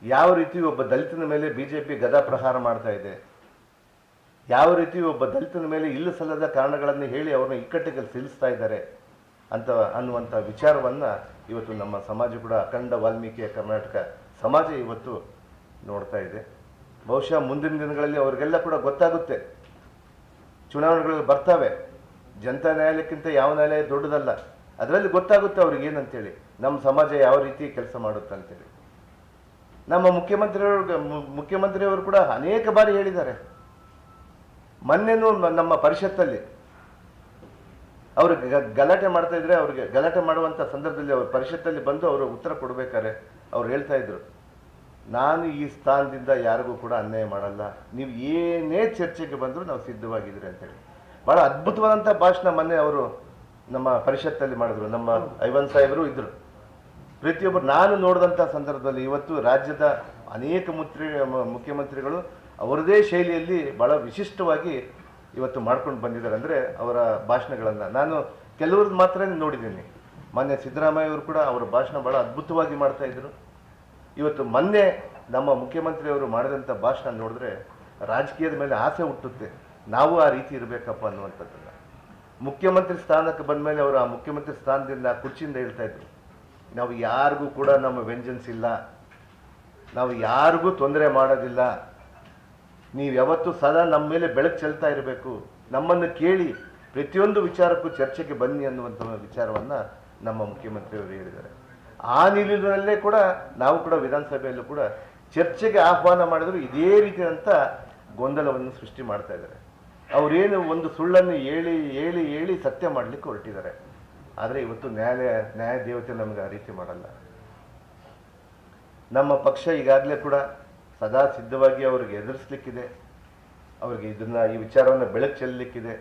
ಯಾವ ರೀತಿ ಒಬ್ಬ ದಲಿತನ ಮೇಲೆ BJP ಗದಾ ಪ್ರಹಾರ ಮಾಡ್ತಾ ಇದೆ, ಯಾವ ರೀತಿ ಒಬ್ಬ ದಲಿತನ ಮೇಲೆ ಇಲ್ಲ ಸಲ್ಲದ ಕಾರಣಗಳನ್ನು ಹೇಳಿ ಅವ್ರನ್ನ ಇಕ್ಕಟ್ಟಿಗೆ ಸಿಲಿಸ್ತಾ ಇದ್ದಾರೆ ಅನ್ನುವಂಥ ವಿಚಾರವನ್ನು ಇವತ್ತು ನಮ್ಮ ಸಮಾಜ ಕೂಡ ಅಖಂಡ ವಾಲ್ಮೀಕಿಯ ಕರ್ನಾಟಕ ಸಮಾಜ ಇವತ್ತು ನೋಡ್ತಾ ಇದೆ. ಬಹುಶಃ ಮುಂದಿನ ದಿನಗಳಲ್ಲಿ ಅವ್ರಿಗೆಲ್ಲ ಕೂಡ ಗೊತ್ತಾಗುತ್ತೆ. ಚುನಾವಣೆಗಳು ಬರ್ತವೆ. ಜನತಾ ನ್ಯಾಯಾಲಯಕ್ಕಿಂತ ಯಾವ ನ್ಯಾಯಾಲಯ ದೊಡ್ಡದಲ್ಲ. ಅದರಲ್ಲಿ ಗೊತ್ತಾಗುತ್ತೆ ಅವ್ರಿಗೆ ಏನಂತೇಳಿ, ನಮ್ಮ ಸಮಾಜ ಯಾವ ರೀತಿ ಕೆಲಸ ಮಾಡುತ್ತೆ ಅಂತೇಳಿ. ನಮ್ಮ ಮುಖ್ಯಮಂತ್ರಿಯವರು ಕೂಡ ಅನೇಕ ಬಾರಿ ಹೇಳಿದ್ದಾರೆ. ಮೊನ್ನೆನೂ ನಮ್ಮ ಪರಿಷತ್ತಲ್ಲಿ ಅವ್ರಿಗೆ ಗಲಾಟೆ ಮಾಡ್ತಾ ಇದ್ರೆ, ಅವ್ರಿಗೆ ಗಲಾಟೆ ಮಾಡುವಂಥ ಸಂದರ್ಭದಲ್ಲಿ ಅವ್ರ ಪರಿಷತ್ತಲ್ಲಿ ಬಂದು ಅವರು ಉತ್ತರ ಕೊಡಬೇಕಾದ್ರೆ ಅವ್ರು ಹೇಳ್ತಾ ಇದ್ರು, ನಾನು ಈ ಸ್ಥಾನದಿಂದ ಯಾರಿಗೂ ಕೂಡ ಅನ್ಯಾಯ ಮಾಡಲ್ಲ, ನೀವು ಏನೇ ಚರ್ಚೆಗೆ ಬಂದರೂ ನಾವು ಸಿದ್ಧವಾಗಿದ್ದೀರಿ ಅಂತೇಳಿ. ಭಾಳ ಅದ್ಭುತವಾದಂಥ ಭಾಷಣ ಮೊನ್ನೆ ಅವರು ನಮ್ಮ ಪರಿಷತ್ತಲ್ಲಿ ಮಾಡಿದ್ರು. ನಮ್ಮ ಐವನ್ ಸಾಹೇಬರು ಇದ್ದರು. ಪ್ರತಿಯೊಬ್ಬರು ನಾನು ನೋಡಿದಂಥ ಸಂದರ್ಭದಲ್ಲಿ ಇವತ್ತು ರಾಜ್ಯದ ಅನೇಕ ಮುಖ್ಯಮಂತ್ರಿಗಳು ಅವರದೇ ಶೈಲಿಯಲ್ಲಿ ಭಾಳ ವಿಶಿಷ್ಟವಾಗಿ ಇವತ್ತು ಮಾಡ್ಕೊಂಡು ಬಂದಿದ್ದಾರೆ. ಅಂದರೆ ಅವರ ಭಾಷಣಗಳನ್ನು ನಾನು ಕೆಲವ್ರದ್ದು ಮಾತ್ರ ನೋಡಿದ್ದೀನಿ. ಮೊನ್ನೆ ಸಿದ್ದರಾಮಯ್ಯ ಅವರು ಕೂಡ ಅವರ ಭಾಷಣ ಭಾಳ ಅದ್ಭುತವಾಗಿ ಮಾಡ್ತಾಯಿದ್ರು. ಇವತ್ತು ಮೊನ್ನೆ ನಮ್ಮ ಮುಖ್ಯಮಂತ್ರಿಯವರು ಮಾಡಿದಂಥ ಭಾಷಣ ನೋಡಿದ್ರೆ ರಾಜಕೀಯದ ಮೇಲೆ ಆಸೆ ಹುಟ್ಟುತ್ತೆ, ನಾವು ಆ ರೀತಿ ಇರಬೇಕಪ್ಪ ಅನ್ನುವಂಥದ್ದನ್ನು. ಮುಖ್ಯಮಂತ್ರಿ ಸ್ಥಾನಕ್ಕೆ ಬಂದ ಮೇಲೆ ಅವರು ಆ ಮುಖ್ಯಮಂತ್ರಿ ಸ್ಥಾನದಿಂದ ಕುರ್ಚಿಯಿಂದ ಹೇಳ್ತಾ ಇದ್ರು, ನಾವು ಯಾರಿಗೂ ಕೂಡ ನಮ್ಮ ವೆಂಜನ್ಸ್ ಇಲ್ಲ, ನಾವು ಯಾರಿಗೂ ತೊಂದರೆ ಮಾಡೋದಿಲ್ಲ, ನೀವು ಯಾವತ್ತೂ ಸದಾ ನಮ್ಮ ಮೇಲೆ ಬೆಳಕು ಚೆಲ್ತಾ ಇರಬೇಕು, ನಮ್ಮನ್ನು ಕೇಳಿ ಪ್ರತಿಯೊಂದು ವಿಚಾರಕ್ಕೂ ಚರ್ಚೆಗೆ ಬನ್ನಿ ಅನ್ನುವಂಥ ವಿಚಾರವನ್ನು ನಮ್ಮ ಮುಖ್ಯಮಂತ್ರಿಯವರು ಹೇಳಿದ್ದಾರೆ. ಆ ನಿಲುವಿನಲ್ಲೇ ಕೂಡ ನಾವು ಕೂಡ ವಿಧಾನಸಭೆಯಲ್ಲೂ ಕೂಡ ಚರ್ಚೆಗೆ ಆಹ್ವಾನ ಮಾಡಿದ್ರು ಇದೇ ರೀತಿಯಾದಂಥ ಗೊಂದಲವನ್ನು ಸೃಷ್ಟಿ ಮಾಡ್ತಾ ಇದ್ದಾರೆ. ಅವರೇನು ಒಂದು ಸುಳ್ಳನ್ನು ಹೇಳಿ ಹೇಳಿ ಹೇಳಿ ಸತ್ಯ ಮಾಡಲಿಕ್ಕೆ ಹೊರಟಿದ್ದಾರೆ. ಆದರೆ ಇವತ್ತು ನ್ಯಾಯ ದೇವತೆ ನಮಗೆ ಆ ರೀತಿ ಮಾಡಲ್ಲ. ನಮ್ಮ ಪಕ್ಷ ಈಗಾಗಲೇ ಕೂಡ ಸದಾ ಸಿದ್ಧವಾಗಿ ಅವ್ರಿಗೆ ಎದುರಿಸ್ಲಿಕ್ಕಿದೆ, ಅವ್ರಿಗೆ ಈ ವಿಚಾರವನ್ನು ಬೆಳಕು ಚೆಲ್ಲಲಿಕ್ಕಿದೆ.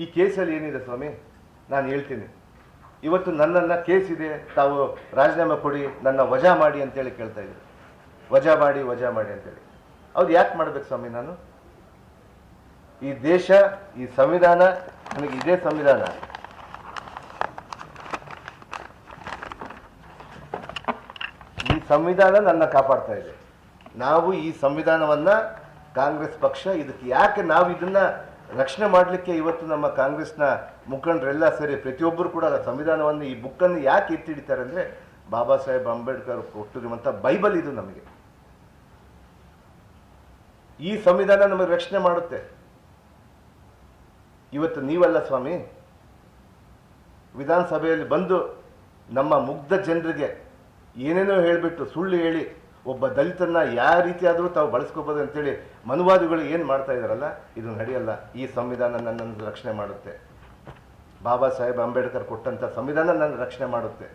ಈ ಕೇಸಲ್ಲಿ ಏನಿದೆ ಸ್ವಾಮಿ, ನಾನು ಹೇಳ್ತೀನಿ, ಇವತ್ತು ನನ್ನನ್ನು ಕೇಸ್ ಇದೆ, ತಾವು ರಾಜೀನಾಮೆ ಕೊಡಿ, ನನ್ನ ವಜಾ ಮಾಡಿ ಅಂತೇಳಿ ಕೇಳ್ತಾ ಇದ್ರು. ವಜಾ ಮಾಡಿ ಅಂತೇಳಿ. ಅವ್ರು ಯಾಕೆ ಮಾಡ್ಬೇಕು ಸ್ವಾಮಿ? ನಾನು ಈ ದೇಶ, ಈ ಸಂವಿಧಾನ, ನನಗೆ ಇದೇ ಸಂವಿಧಾನ, ಈ ಸಂವಿಧಾನ ನನ್ನ ಕಾಪಾಡ್ತಾ ಇದೆ. ನಾವು ಈ ಸಂವಿಧಾನವನ್ನ ಕಾಂಗ್ರೆಸ್ ಪಕ್ಷ ಇದಕ್ಕೆ ಯಾಕೆ ನಾವು ಇದನ್ನ ರಕ್ಷಣೆ ಮಾಡಲಿಕ್ಕೆ ಇವತ್ತು ನಮ್ಮ ಕಾಂಗ್ರೆಸ್ನ ಮುಖಂಡರೆಲ್ಲ ಸೇರಿ ಪ್ರತಿಯೊಬ್ಬರು ಕೂಡ ಸಂವಿಧಾನವನ್ನು, ಈ ಬುಕ್ಕನ್ನು ಯಾಕೆ ಎತ್ತಿಡಿತಾರೆ ಅಂದರೆ, ಬಾಬಾ ಸಾಹೇಬ್ ಅಂಬೇಡ್ಕರ್ ಕೊಟ್ಟಿರುವಂಥ ಬೈಬಲ್ ಇದು. ನಮಗೆ ಈ ಸಂವಿಧಾನ ನಮಗೆ ರಕ್ಷಣೆ ಮಾಡುತ್ತೆ. ಇವತ್ತು ನೀವಲ್ಲ ಸ್ವಾಮಿ, ವಿಧಾನಸಭೆಯಲ್ಲಿ ಬಂದು ನಮ್ಮ ಮುಗ್ಧ ಜನರಿಗೆ ಏನೇನೋ ಹೇಳಿಬಿಟ್ಟು ಸುಳ್ಳು ಹೇಳಿ ಒಬ್ಬ ದಲಿತನ್ನ ಯಾವ ರೀತಿ ಆದರೂ ತಾವು ಬಳಸ್ಕೋಬೋದು ಅಂತೇಳಿ ಮನುವಾದಿಗಳು ಏನು ಮಾಡ್ತಾ ಇದ್ದಾರಲ್ಲ, ಇದು ನಡೆಯಲ್ಲ. ಈ ಸಂವಿಧಾನ ನನ್ನನ್ನು ರಕ್ಷಣೆ ಮಾಡುತ್ತೆ. ಬಾಬಾ ಸಾಹೇಬ್ ಅಂಬೇಡ್ಕರ್ ಕೊಟ್ಟಂಥ ಸಂವಿಧಾನ ನನ್ನ ರಕ್ಷಣೆ ಮಾಡುತ್ತೆ.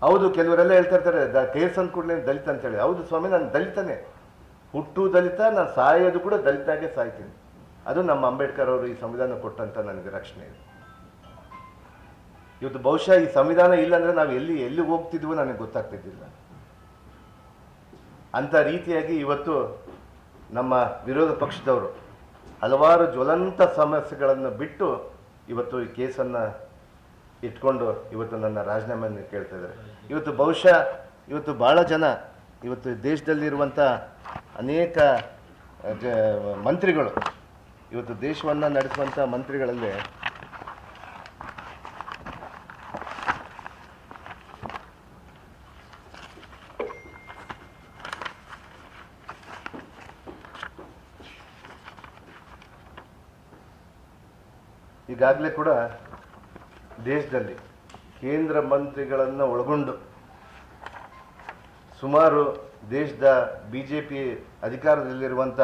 ಹೌದು, ಕೆಲವರೆಲ್ಲ ಹೇಳ್ತಾ ಇರ್ತಾರೆ ಕೇಸ್ ಅಂದ ಕೂಡಲೇ ದಲಿತ ಅಂತೇಳಿ. ಹೌದು ಸ್ವಾಮಿ, ನಾನು ದಲಿತನೇ, ಹುಟ್ಟು ದಲಿತ, ನಾನು ಸಾಯೋದು ಕೂಡ ದಲಿತಾಗೆ ಸಾಯ್ತೀನಿ. ಅದು ನಮ್ಮ ಅಂಬೇಡ್ಕರ್ ಅವರು ಈ ಸಂವಿಧಾನ ಕೊಟ್ಟಂಥ ನನಗೆ ರಕ್ಷಣೆ ಇದೆ. ಇವತ್ತು ಬಹುಶಃ ಈ ಸಂವಿಧಾನ ಇಲ್ಲಾಂದ್ರೆ ನಾವು ಎಲ್ಲಿ ಹೋಗ್ತಿದ್ವೋ ನನಗೆ ಗೊತ್ತಾಗ್ತಿದ್ದಿಲ್ಲ. ಅಂಥ ರೀತಿಯಾಗಿ ಇವತ್ತು ನಮ್ಮ ವಿರೋಧ ಪಕ್ಷದವರು ಹಲವಾರು ಜ್ವಲಂತ ಸಮಸ್ಯೆಗಳನ್ನು ಬಿಟ್ಟು ಇವತ್ತು ಈ ಕೇಸನ್ನು ಇಟ್ಕೊಂಡು ಇವತ್ತು ನನ್ನ ರಾಜೀನಾಮೆಯನ್ನು ಕೇಳ್ತಾ ಇದ್ದಾರೆ. ಇವತ್ತು ಬಹುಶಃ ಇವತ್ತು ಭಾಳ ಜನ ಇವತ್ತು ದೇಶದಲ್ಲಿರುವಂಥ ಅನೇಕ ಮಂತ್ರಿಗಳು, ಇವತ್ತು ದೇಶವನ್ನು ನಡೆಸುವಂಥ ಮಂತ್ರಿಗಳಲ್ಲಿ ಈಗಾಗಲೇ ಕೂಡ ದೇಶದಲ್ಲಿ ಕೇಂದ್ರ ಮಂತ್ರಿಗಳನ್ನು ಒಳಗೊಂಡು ಸುಮಾರು ದೇಶದ BJP ಅಧಿಕಾರದಲ್ಲಿರುವಂಥ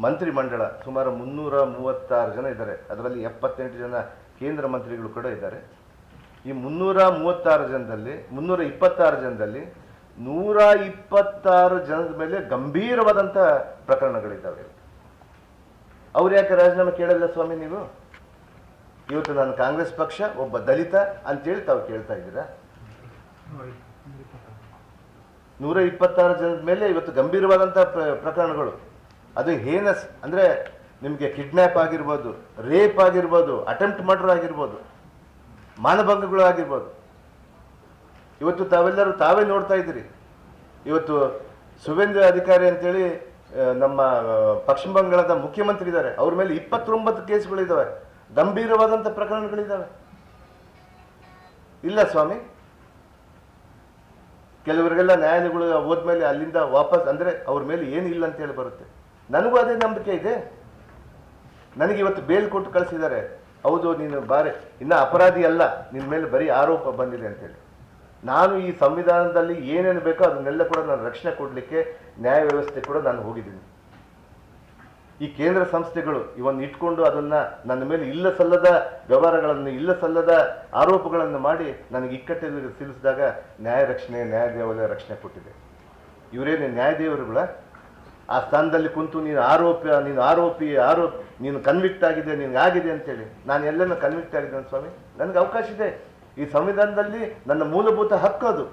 ಮಂತ್ರಿಮಂಡಳ ಸುಮಾರು 336 ಜನ ಇದ್ದಾರೆ. ಅದರಲ್ಲಿ 78 ಜನ ಕೇಂದ್ರ ಮಂತ್ರಿಗಳು ಕೂಡ ಇದ್ದಾರೆ. ಈ 326 ಜನದಲ್ಲಿ 126 ಜನದ ಮೇಲೆ ಗಂಭೀರವಾದಂಥ ಪ್ರಕರಣಗಳಿದ್ದಾವೆ. ಅವ್ರು ಯಾಕೆ ರಾಜೀನಾಮೆ ಕೇಳಲ್ಲ ಸ್ವಾಮಿ ನೀವು? ಇವತ್ತು ನಾನು ಕಾಂಗ್ರೆಸ್ ಪಕ್ಷ, ಒಬ್ಬ ದಲಿತ ಅಂತೇಳಿ ತಾವು ಕೇಳ್ತಾ ಇದ್ದೀರಾ. 126 ಜನದ ಮೇಲೆ ಇವತ್ತು ಗಂಭೀರವಾದಂಥ ಪ್ರಕರಣಗಳು. ಅದು ಹೇನಸ್ ಅಂದರೆ ನಿಮಗೆ ಕಿಡ್ನ್ಯಾಪ್ ಆಗಿರ್ಬೋದು, ರೇಪ್ ಆಗಿರ್ಬೋದು, ಅಟೆಂಪ್ಟ್ ಮರ್ಡರ್ ಆಗಿರ್ಬೋದು, ಮಾನಭಂಗಗಳು ಆಗಿರ್ಬೋದು. ಇವತ್ತು ತಾವೆಲ್ಲರೂ ತಾವೇ ನೋಡ್ತಾ ಇದ್ದೀರಿ. ಇವತ್ತು ಸುವೇಂದ್ರ ಅಧಿಕಾರಿ ಅಂತೇಳಿ ನಮ್ಮ ಪಶ್ಚಿಮ ಬಂಗಾಳದ ಮುಖ್ಯಮಂತ್ರಿ ಇದ್ದಾರೆ, ಅವ್ರ ಮೇಲೆ 29 ಕೇಸ್ಗಳಿದ್ದಾವೆ, ಗಂಭೀರವಾದಂಥ ಪ್ರಕರಣಗಳಿದ್ದಾವೆ. ಇಲ್ಲ ಸ್ವಾಮಿ, ಕೆಲವರಿಗೆಲ್ಲ ನ್ಯಾಯಾಲಯಗಳು ಹೋದ್ಮೇಲೆ ಅಲ್ಲಿಂದ ವಾಪಸ್ ಅಂದರೆ ಅವ್ರ ಮೇಲೆ ಏನಿಲ್ಲ ಅಂತೇಳಿ ಬರುತ್ತೆ. ನನಗೂ ಅದೇ ನಂಬಿಕೆ ಇದೆ. ನನಗೆ ಇವತ್ತು ಬೇಲ್ ಕೊಟ್ಟು ಕಳಿಸಿದ್ದಾರೆ. ಹೌದು, ನೀನು ಬಾರಿ ಇನ್ನು ಅಪರಾಧಿ ಅಲ್ಲ, ನಿನ್ನ ಮೇಲೆ ಬರೀ ಆರೋಪ ಬಂದಿದೆ ಅಂತೇಳಿ. ನಾನು ಈ ಸಂವಿಧಾನದಲ್ಲಿ ಏನೇನು ಬೇಕೋ ಅದನ್ನೆಲ್ಲ ಕೂಡ ನಾನು ರಕ್ಷಣೆ ಕೊಡಲಿಕ್ಕೆ ನ್ಯಾಯ ವ್ಯವಸ್ಥೆ ಕೂಡ ನಾನು ಹೋಗಿದ್ದೀನಿ. ಈ ಕೇಂದ್ರ ಸಂಸ್ಥೆಗಳು ಇವನ್ನ ಇಟ್ಕೊಂಡು ಅದನ್ನು ನನ್ನ ಮೇಲೆ ಇಲ್ಲ ಸಲ್ಲದ ವ್ಯವಹಾರಗಳನ್ನು, ಇಲ್ಲ ಸಲ್ಲದ ಆರೋಪಗಳನ್ನು ಮಾಡಿ ನನಗೆ ಇಕ್ಕಟ್ಟಲ್ಲಿ ಸಿಲಿಸಿದಾಗ ನ್ಯಾಯದೇವರ ರಕ್ಷಣೆ ಕೊಟ್ಟಿದೆ. ಇವರೇನು ನ್ಯಾಯದೇವರುಗಳ ಆ ಸ್ಥಾನದಲ್ಲಿ ಕುಂತು ನೀನು ಆರೋಪಿ, ನೀನು ಕನ್ವಿಕ್ಟ್ ಆಗಿದೆ, ನಿನಗೆ ಆಗಿದೆ ಅಂತೇಳಿ. ನಾನು ಎಲ್ಲನೂ ಕನ್ವಿಕ್ಟ್ ಆಗಿದ್ದೇನೆ ಸ್ವಾಮಿ, ನನಗೆ ಅವಕಾಶ ಇದೆ. ಈ ಸಂವಿಧಾನದಲ್ಲಿ ನನ್ನ ಮೂಲಭೂತ ಹಕ್ಕು ಅದು.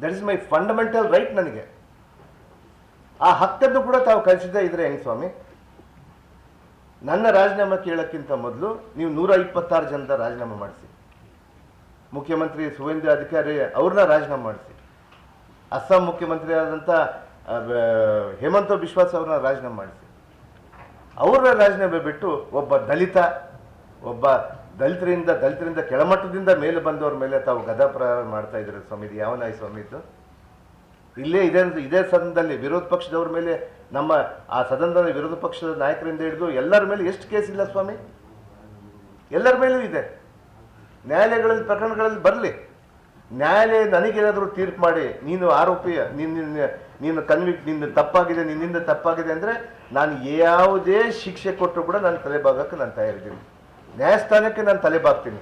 That is my fundamental right. ನನಗೆ ಆ ಹಕ್ಕನ್ನು ಕೂಡ ತಾವು ಕಳಿಸಿದ್ದೇ ಇದ್ರೆ ಹೆಂಗೆ ಸ್ವಾಮಿ? ನನ್ನ ರಾಜೀನಾಮೆ ಕೇಳೋಕ್ಕಿಂತ ಮೊದಲು ನೀವು 126 ಜನದ ರಾಜೀನಾಮೆ ಮಾಡಿಸಿ, ಮುಖ್ಯಮಂತ್ರಿ ಸುವೇಂದ್ರ ಅಧಿಕಾರಿ ಅವ್ರನ್ನ ರಾಜೀನಾಮೆ ಮಾಡಿಸಿ, ಅಸ್ಸಾಂ ಮುಖ್ಯಮಂತ್ರಿ ಆದಂಥ ಹೇಮಂತ ಬಿಶ್ವಾಸ್ ಅವ್ರನ್ನ ರಾಜೀನಾಮೆ ಮಾಡಿಸಿ, ಅವ್ರನ್ನ ರಾಜೀನಾಮೆ ಬಿಟ್ಟು ಒಬ್ಬ ದಲಿತರಿಂದ ಕೆಳಮಟ್ಟದಿಂದ ಮೇಲೆ ಬಂದವ್ರ ಮೇಲೆ ತಾವು ಗದಾ ಪ್ರಹಾರ ಮಾಡ್ತಾ ಇದ್ದಾರೆ ಸ್ವಾಮಿ. ಇದು ಯಾವ ನ್ಯಾಯ ಸ್ವಾಮಿ ಇದು? ಇದೇ ಸದನದಲ್ಲಿ ವಿರೋಧ ಪಕ್ಷದವ್ರ ಮೇಲೆ, ನಮ್ಮ ಆ ಸದನದ ವಿರೋಧ ಪಕ್ಷದ ನಾಯಕರಿಂದ ಹಿಡಿದು ಎಲ್ಲರ ಮೇಲೆ ಎಷ್ಟು ಕೇಸ್ ಇಲ್ಲ ಸ್ವಾಮಿ? ಎಲ್ಲರ ಮೇಲೂ ಇದೆ. ನ್ಯಾಯಾಲಯಗಳಲ್ಲಿ ಪ್ರಕರಣಗಳಲ್ಲಿ ಬರಲಿ. ನ್ಯಾಯಾಲಯ ನನಗೇನಾದರೂ ತೀರ್ಪು ಮಾಡಿ ನೀನು ಆರೋಪಿ ನೀನು ಕನ್ವಿಕ್ಟ್ ನಿನ್ನ ತಪ್ಪಾಗಿದೆ ನಿನ್ನಿಂದ ತಪ್ಪಾಗಿದೆ ಅಂದರೆ ನಾನು ಯಾವುದೇ ಶಿಕ್ಷೆ ಕೊಟ್ಟರು ಕೂಡ ನಾನು ತಲೆಬಾಗಕ್ಕೆ ನಾನು ತಯಾರಿದ್ದೀನಿ. ನ್ಯಾಯಸ್ಥಾನಕ್ಕೆ ನಾನು ತಲೆಬಾಗ್ತೀನಿ.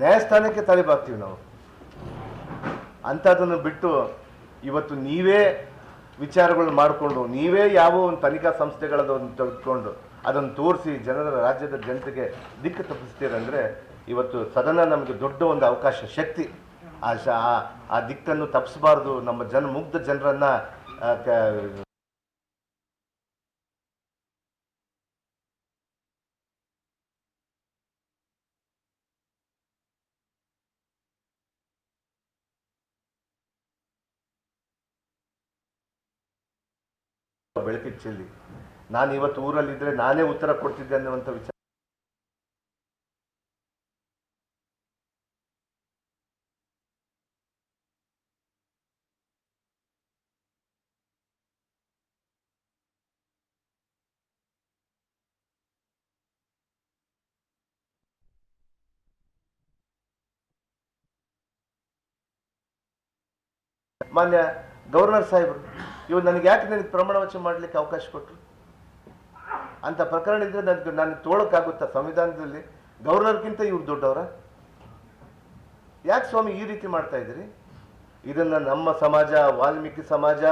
ನ್ಯಾಯಸ್ಥಾನಕ್ಕೆ ತಲೆಬಾಗ್ತೀವಿ ನಾವು. ಅಂಥದ್ದನ್ನು ಬಿಟ್ಟು ಇವತ್ತು ನೀವೇ ವಿಚಾರಗಳು ಮಾಡಿಕೊಂಡು ನೀವೇ ಯಾವ ಒಂದು ತನಿಖಾ ಸಂಸ್ಥೆಗಳದನ್ನು ತೆಗೆದುಕೊಂಡು ಅದನ್ನು ತೋರಿಸಿ ರಾಜ್ಯದ ಜನತೆಗೆ ದಿಕ್ಕು ತಪ್ಪಿಸ್ತೀರಂದರೆ ಇವತ್ತು ಸದನ ನಮಗೆ ದೊಡ್ಡ ಒಂದು ಅವಕಾಶ ಶಕ್ತಿ. ಆ ದಿಕ್ಕನ್ನು ತಪ್ಪಿಸಬಾರ್ದು. ನಮ್ಮ ಮುಗ್ಧ ಜನರನ್ನು ಬೆಳಕಿಗೆ ಚೆಲ್ಲಿ ನಾನು ಇವತ್ತು ಊರಲ್ಲಿದ್ದರೆ ನಾನೇ ಉತ್ತರ ಕೊಡ್ತಿದ್ದೆ ಅನ್ನುವಂಥ ವಿಚಾರ ಮಾನ್ಯ ಗವರ್ನರ್ ಸಾಹೇಬರು ಇವತ್ತು ನನಗೆ ನನಗೆ ಪ್ರಮಾಣ ವಚನ ಮಾಡಲಿಕ್ಕೆ ಅವಕಾಶ ಕೊಟ್ಟರು ಅಂತ ಪ್ರಕರಣ ಇದ್ರೆ ನನಗೆ ತೋಳಕ್ಕಾಗುತ್ತಾ ಸಂವಿಧಾನದಲ್ಲಿ? ಗವರ್ನರ್ಗಿಂತ ಇವ್ರು ದೊಡ್ಡವರ? ಯಾಕೆ ಸ್ವಾಮಿ ಈ ರೀತಿ ಮಾಡ್ತಾ ಇದ್ದೀರಿ? ಇದನ್ನು ನಮ್ಮ ಸಮಾಜ, ವಾಲ್ಮೀಕಿ ಸಮಾಜ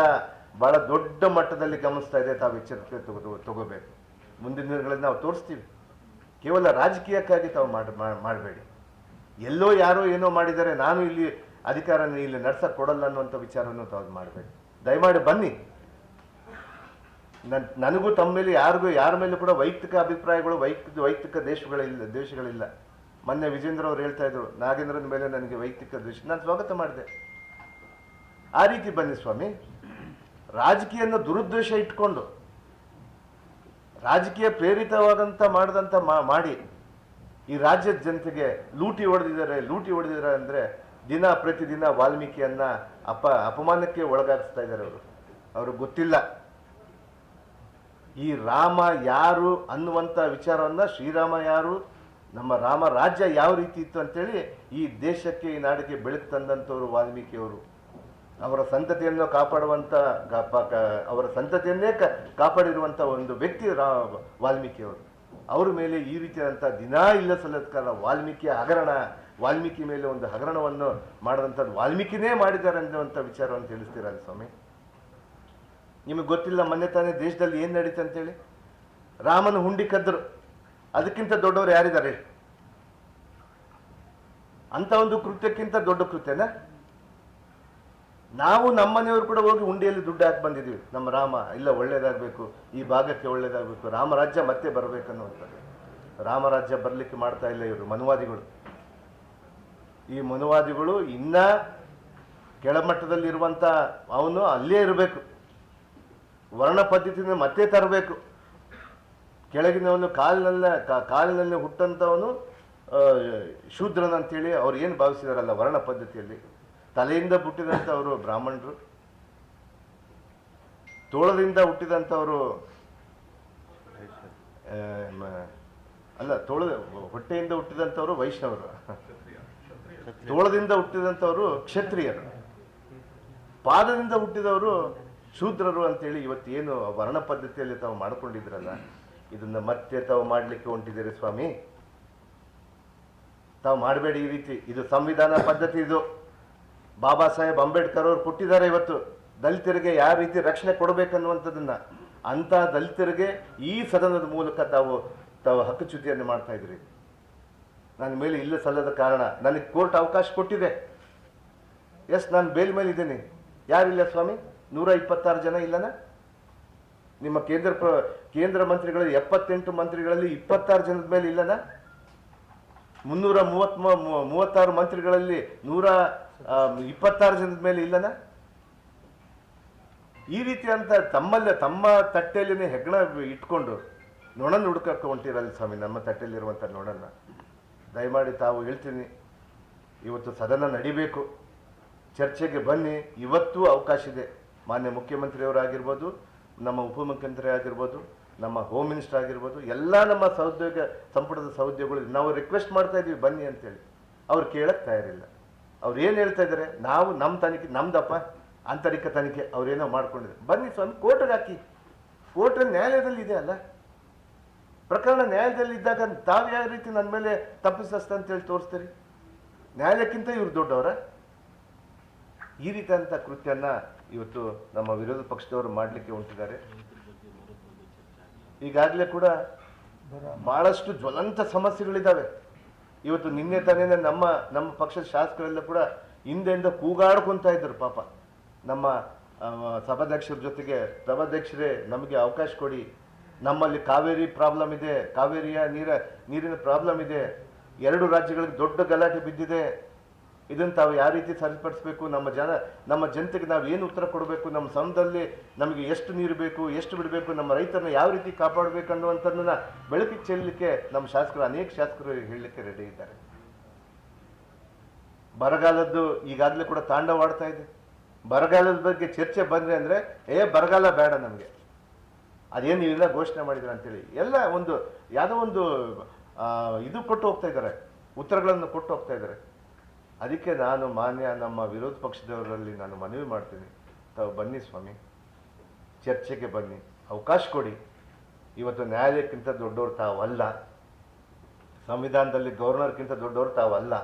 ಬಹಳ ದೊಡ್ಡ ಮಟ್ಟದಲ್ಲಿ ಗಮನಿಸ್ತಾ ಇದೆ. ತಾವು ಎಚ್ಚರಿಕೆ ತಗೋಬೇಕು. ಮುಂದಿನ ದಿನಗಳಲ್ಲಿ ನಾವು ತೋರಿಸ್ತೀವಿ. ಕೇವಲ ರಾಜಕೀಯಕ್ಕಾಗಿ ತಾವು ಮಾಡಬೇಡಿ. ಎಲ್ಲೋ ಯಾರೋ ಏನೋ ಮಾಡಿದರೆ ನಾನು ಇಲ್ಲಿ ಅಧಿಕಾರನ ಇಲ್ಲಿ ನಡ್ಸಕ್ಕೆ ಕೊಡಲ್ಲ ಅನ್ನುವಂಥ ವಿಚಾರವನ್ನು ತಾವು ಮಾಡಬೇಡಿ. ದಯಮಾಡಿ ಬನ್ನಿ. ನನಗೂ ತಮ್ಮ ಮೇಲೆ ಯಾರ ಮೇಲೂ ಕೂಡ ವೈಯಕ್ತಿಕ ಅಭಿಪ್ರಾಯಗಳು, ವೈಯಕ್ತಿಕ ದ್ವೇಷಗಳಿಲ್ಲ. ಮೊನ್ನೆ ವಿಜೇಂದ್ರ ಅವರು ಹೇಳ್ತಾ ಇದ್ರು ನಾಗೇಂದ್ರನ ಮೇಲೆ ನನಗೆ ವೈಯಕ್ತಿಕ ದ್ವೇಷ. ನಾನು ಸ್ವಾಗತ ಮಾಡಿದೆ. ಆ ರೀತಿ ಬನ್ನಿ ಸ್ವಾಮಿ. ರಾಜಕೀಯನ ದುರುದ್ದೇಶ ಇಟ್ಕೊಂಡು ರಾಜಕೀಯ ಪ್ರೇರಿತವಾದಂಥ ಮಾಡಿ ಈ ರಾಜ್ಯದ ಜನತೆಗೆ ಲೂಟಿ ಹೊಡೆದಿದ್ದಾರೆ ಅಂದರೆ ದಿನ ಪ್ರತಿದಿನ ವಾಲ್ಮೀಕಿಯನ್ನ ಅಪಮಾನಕ್ಕೆ ಒಳಗಾಗಿಸ್ತಾ ಇದ್ದಾರೆ. ಅವ್ರಿಗೆ ಗೊತ್ತಿಲ್ಲ ಈ ರಾಮ ಯಾರು ಅನ್ನುವಂಥ ವಿಚಾರವನ್ನ, ಶ್ರೀರಾಮ ಯಾರು, ನಮ್ಮ ರಾಮ ರಾಜ್ಯ ಯಾವ ರೀತಿ ಇತ್ತು ಅಂತೇಳಿ ಈ ದೇಶಕ್ಕೆ, ಈ ನಾಡಿಗೆ ಬೆಳಕು ತಂದಂಥವ್ರು ವಾಲ್ಮೀಕಿಯವರು. ಅವರ ಸಂತತಿಯನ್ನು ಅವರ ಸಂತತಿಯನ್ನೇ ಕಾಪಾಡಿರುವಂಥ ಒಂದು ವ್ಯಕ್ತಿ ವಾಲ್ಮೀಕಿಯವರು. ಅವ್ರ ಮೇಲೆ ಈ ರೀತಿಯಾದಂಥ ದಿನ ಇಲ್ಲ ಸಲ್ಲದ ಕಾರಣ ವಾಲ್ಮೀಕಿ ಮೇಲೆ ಒಂದು ಹಗರಣವನ್ನು ಮಾಡಿದಂಥದ್ದು ವಾಲ್ಮೀಕಿನೇ ಮಾಡಿದ್ದಾರೆ ಅನ್ನುವಂಥ ವಿಚಾರವನ್ನು ತಿಳಿಸ್ತೀರಲ್ಲ ಸ್ವಾಮಿ? ನಿಮಗೆ ಗೊತ್ತಿಲ್ಲ ಮೊನ್ನೆ ತಾನೇ ದೇಶದಲ್ಲಿ ಏನು ನಡೀತು ಅಂತೇಳಿ? ರಾಮನ ಹುಂಡಿ ಕದ್ದರು. ಅದಕ್ಕಿಂತ ದೊಡ್ಡವರು ಯಾರಿದ್ದಾರೆ? ಅಂತ ಒಂದು ಕೃತ್ಯಕ್ಕಿಂತ ದೊಡ್ಡ ಕೃತ್ಯನ? ನಾವು ನಮ್ಮನೆಯವರು ಕೂಡ ಹೋಗಿ ಹುಂಡಿಯಲ್ಲಿ ದುಡ್ಡು ಹಾಕಿ ಬಂದಿದ್ದೀವಿ. ನಮ್ಮ ರಾಮ ಇಲ್ಲ ಒಳ್ಳೇದಾಗಬೇಕು, ಈ ಭಾಗಕ್ಕೆ ಒಳ್ಳೇದಾಗಬೇಕು, ರಾಮರಾಜ್ಯ ಮತ್ತೆ ಬರಬೇಕನ್ನುವಂಥದ್ದು. ರಾಮರಾಜ್ಯ ಬರಲಿಕ್ಕೆ ಮಾಡ್ತಾ ಇಲ್ಲ ಇವರು ಮನುವಾದಿಗಳು. ಈ ಮನುವಾದಿಗಳು ಇನ್ನ ಕೆಳಮಟ್ಟದಲ್ಲಿರುವಂಥ ಅವನು ಅಲ್ಲೇ ಇರಬೇಕು. ವರ್ಣ ಪದ್ಧತಿನ ಮತ್ತೆ ತರಬೇಕು. ಕೆಳಗಿನವನು ಕಾಲಿನಲ್ಲಿ ಹುಟ್ಟಂಥವನು ಶೂದ್ರನಂತೇಳಿ ಅವ್ರು ಏನು ಭಾವಿಸಿದಾರಲ್ಲ ವರ್ಣ ಪದ್ಧತಿಯಲ್ಲಿ. ತಲೆಯಿಂದ ಹುಟ್ಟಿದಂಥವರು ಬ್ರಾಹ್ಮಣರು, ತೋಳದಿಂದ ಹುಟ್ಟಿದಂಥವರು ಹೊಟ್ಟೆಯಿಂದ ಹುಟ್ಟಿದಂಥವರು ವೈಷ್ಣವರು, ತೋಳದಿಂದ ಹುಟ್ಟಿದಂಥವರು ಕ್ಷತ್ರಿಯರು, ಪಾದದಿಂದ ಹುಟ್ಟಿದವರು ಶೂದ್ರರು ಅಂತೇಳಿ ಇವತ್ತೇನು ವರ್ಣ ಪದ್ಧತಿಯಲ್ಲಿ ತಾವು ಮಾಡ್ಕೊಂಡಿದ್ರಲ್ಲ, ಇದನ್ನ ಮತ್ತೆ ತಾವು ಮಾಡಲಿಕ್ಕೆ ಹೊಂಟಿದ್ದೀರಿ ಸ್ವಾಮಿ. ತಾವು ಮಾಡಬೇಡಿ ಈ ರೀತಿ. ಇದು ಸಂವಿಧಾನ ಪದ್ಧತಿ. ಇದು ಬಾಬಾ ಸಾಹೇಬ್ ಅಂಬೇಡ್ಕರ್ ಅವರು ಕೊಟ್ಟಿದ್ದಾರೆ. ಇವತ್ತು ದಲಿತರಿಗೆ ಯಾವ ರೀತಿ ರಕ್ಷಣೆ ಕೊಡಬೇಕನ್ನುವಂಥದ್ದನ್ನ, ಅಂಥ ದಲಿತರಿಗೆ ಈ ಸದನದ ಮೂಲಕ ತಾವು ಹಕ್ಕುಚ್ಯುತಿಯನ್ನು ಮಾಡ್ತಾ ಇದ್ರಿ. ನನ್ನ ಮೇಲೆ ಇಲ್ಲ ಸಲ್ಲದ ಕಾರಣ ನನಗೆ ಕೋರ್ಟ್ ಅವಕಾಶ ಕೊಟ್ಟಿದೆ. ಎಸ್, ನಾನು ಬೇಲ್ ಮೇಲೆ ಇದ್ದೀನಿ. ಯಾರಿಲ್ಲ ಸ್ವಾಮಿ? 126 ಜನ ಇಲ್ಲನ? ನಿಮ್ಮ ಕೇಂದ್ರ ಮಂತ್ರಿಗಳಲ್ಲಿ 78 ಮಂತ್ರಿಗಳಲ್ಲಿ 26 ಜನದ ಮೇಲೆ ಇಲ್ಲನ? 336 ಮಂತ್ರಿಗಳಲ್ಲಿ 126 ಜನದ ಮೇಲೆ ಇಲ್ಲನ? ಈ ರೀತಿ ಅಂತ ತಮ್ಮ ತಟ್ಟೆಯಲ್ಲಿ ಹೆಗ್ಗಣ ಇಟ್ಕೊಂಡು ನೊಣನ್ನು ಹುಡುಕಕ್ಕೆ ಹೊಂಟಿರಲ್ಲ ಸ್ವಾಮಿ. ನಮ್ಮ ತಟ್ಟೆಯಲ್ಲಿರುವಂಥ ನೊಣನ್ನ ದಯಮಾಡಿ ತಾವು ಹೇಳ್ತೀನಿ, ಇವತ್ತು ಸದನ ನಡಿಬೇಕು, ಚರ್ಚೆಗೆ ಬನ್ನಿ. ಇವತ್ತು ಅವಕಾಶ ಇದೆ. ಮಾನ್ಯ ಮುಖ್ಯಮಂತ್ರಿಯವರಾಗಿರ್ಬೋದು, ನಮ್ಮ ಉಪಮುಖ್ಯಮಂತ್ರಿ ಆಗಿರ್ಬೋದು, ನಮ್ಮ ಹೋಮ್ ಮಿನಿಸ್ಟರ್ ಆಗಿರ್ಬೋದು, ಎಲ್ಲ ನಮ್ಮ ಸಹೋದ್ಯೋಗ ಸಂಪುಟದ ಸಹೋದ್ಯೋಗಿಗಳು ನಾವು ರಿಕ್ವೆಸ್ಟ್ ಮಾಡ್ತಾ ಇದ್ವಿ ಬನ್ನಿ ಅಂತೇಳಿ. ಅವ್ರು ಕೇಳಕ್ಕೆ ತಯಾರಿಲ್ಲ. ಅವ್ರು ಏನು ಹೇಳ್ತಾ ಇದ್ದಾರೆ, ನಾವು ನಮ್ಮ ತನಿಖೆ ನಮ್ದಪ್ಪ ಆಂತರಿಕ ತನಿಖೆ ಅವ್ರೇನೋ ಮಾಡ್ಕೊಂಡಿದ್ದಾರೆ. ಬನ್ನಿ ಸ್ವಾಮಿ, ಕೋರ್ಟ್ಗೆ ಹಾಕಿ. ಕೋರ್ಟ್ ನ್ಯಾಯಾಲಯದಲ್ಲಿ ಇದೆ ಅಲ್ಲ, ಪ್ರಕರಣ ನ್ಯಾಯಾಲಯದಲ್ಲಿ ಇದ್ದಾಗ ತಾವು ಯಾವ ರೀತಿ ನನ್ನ ಮೇಲೆ ತಪ್ಪಿಸ್ತ ಅಂತೇಳಿ ತೋರಿಸ್ತೀರಿ? ನ್ಯಾಯಾಲಯಕ್ಕಿಂತ ಇವ್ರು ದೊಡ್ಡವರ? ಈ ರೀತಿಯಾದಂಥ ಕೃತ್ಯನ ಇವತ್ತು ನಮ್ಮ ವಿರೋಧ ಪಕ್ಷದವರು ಮಾಡಲಿಕ್ಕೆ ಹೊಂಟಿದ್ದಾರೆ. ಈಗಾಗಲೇ ಕೂಡ ಬಹಳಷ್ಟು ಜ್ವಲಂತ ಸಮಸ್ಯೆಗಳಿದ್ದಾವೆ. ಇವತ್ತು ನಿನ್ನೆ ತಾನೇ ನಮ್ಮ ಪಕ್ಷದ ಶಾಸಕರೆಲ್ಲ ಕೂಡ ಹಿಂದೆಯಿಂದ ಕೂಗಾಡ್ಕೊತಾ ಇದ್ರು. ಪಾಪ ನಮ್ಮ ಸಭಾಧ್ಯಕ್ಷರ ಜೊತೆಗೆ, ಸಭಾಧ್ಯಕ್ಷರೇ ನಮಗೆ ಅವಕಾಶ ಕೊಡಿ, ನಮ್ಮಲ್ಲಿ ಕಾವೇರಿ ಪ್ರಾಬ್ಲಮ್ ಇದೆ, ಕಾವೇರಿಯ ನೀರಿನ ಪ್ರಾಬ್ಲಮ್ ಇದೆ, 2 ರಾಜ್ಯಗಳಿಗೆ ದೊಡ್ಡ ಗಲಾಟೆ ಬಿದ್ದಿದೆ, ಇದನ್ನು ತಾವು ಯಾವ ರೀತಿ ಸರಿಪಡಿಸಬೇಕು, ನಮ್ಮ ಜನತೆಗೆ ನಾವು ಏನು ಉತ್ತರ ಕೊಡಬೇಕು, ನಮ್ಮ ಸಮಯದಲ್ಲಿ ನಮಗೆ ಎಷ್ಟು ನೀರು ಬೇಕು, ಎಷ್ಟು ಬಿಡಬೇಕು, ನಮ್ಮ ರೈತರನ್ನ ಯಾವ ರೀತಿ ಕಾಪಾಡಬೇಕು ಅನ್ನುವಂಥದ್ದನ್ನ ಬೆಳಕಿಗೆ ಚೆಲ್ಲಲಿಕ್ಕೆ ನಮ್ಮ ಶಾಸಕರು, ಅನೇಕ ಶಾಸಕರು ಹೇಳಲಿಕ್ಕೆ ರೆಡಿ ಇದ್ದಾರೆ. ಬರಗಾಲದ್ದು ಈಗಾಗಲೇ ಕೂಡ ತಾಂಡವಾಡ್ತಾ ಇದೆ. ಬರಗಾಲದ ಬಗ್ಗೆ ಚರ್ಚೆ ಬಂದರೆ ಅಂದರೆ ಬರಗಾಲ ಬೇಡ ನಮಗೆ, ಅದೇನು ನೀವೆಲ್ಲ ಘೋಷಣೆ ಮಾಡಿದ್ರೆ ಅಂತೇಳಿ ಎಲ್ಲ ಯಾವುದೋ ಒಂದು ಇದು ಕೊಟ್ಟು ಹೋಗ್ತಾ ಇದ್ದಾರೆ, ಉತ್ತರಗಳನ್ನು ಕೊಟ್ಟು ಹೋಗ್ತಾ ಇದ್ದಾರೆ. ಅದಕ್ಕೆ ನಾನು ಮಾನ್ಯ ನಮ್ಮ ವಿರೋಧ ಪಕ್ಷದವರಲ್ಲಿ ನಾನು ಮನವಿ ಮಾಡ್ತೀನಿ, ತಾವು ಬನ್ನಿ ಸ್ವಾಮಿ, ಚರ್ಚೆಗೆ ಬನ್ನಿ, ಅವಕಾಶ ಕೊಡಿ. ಇವತ್ತು ನ್ಯಾಯಾಲಯಕ್ಕಿಂತ ದೊಡ್ಡವರು ತಾವಲ್ಲ, ಸಂವಿಧಾನದಲ್ಲಿ ಗವರ್ನರ್ಗಿಂತ ದೊಡ್ಡವರು ತಾವಲ್ಲ.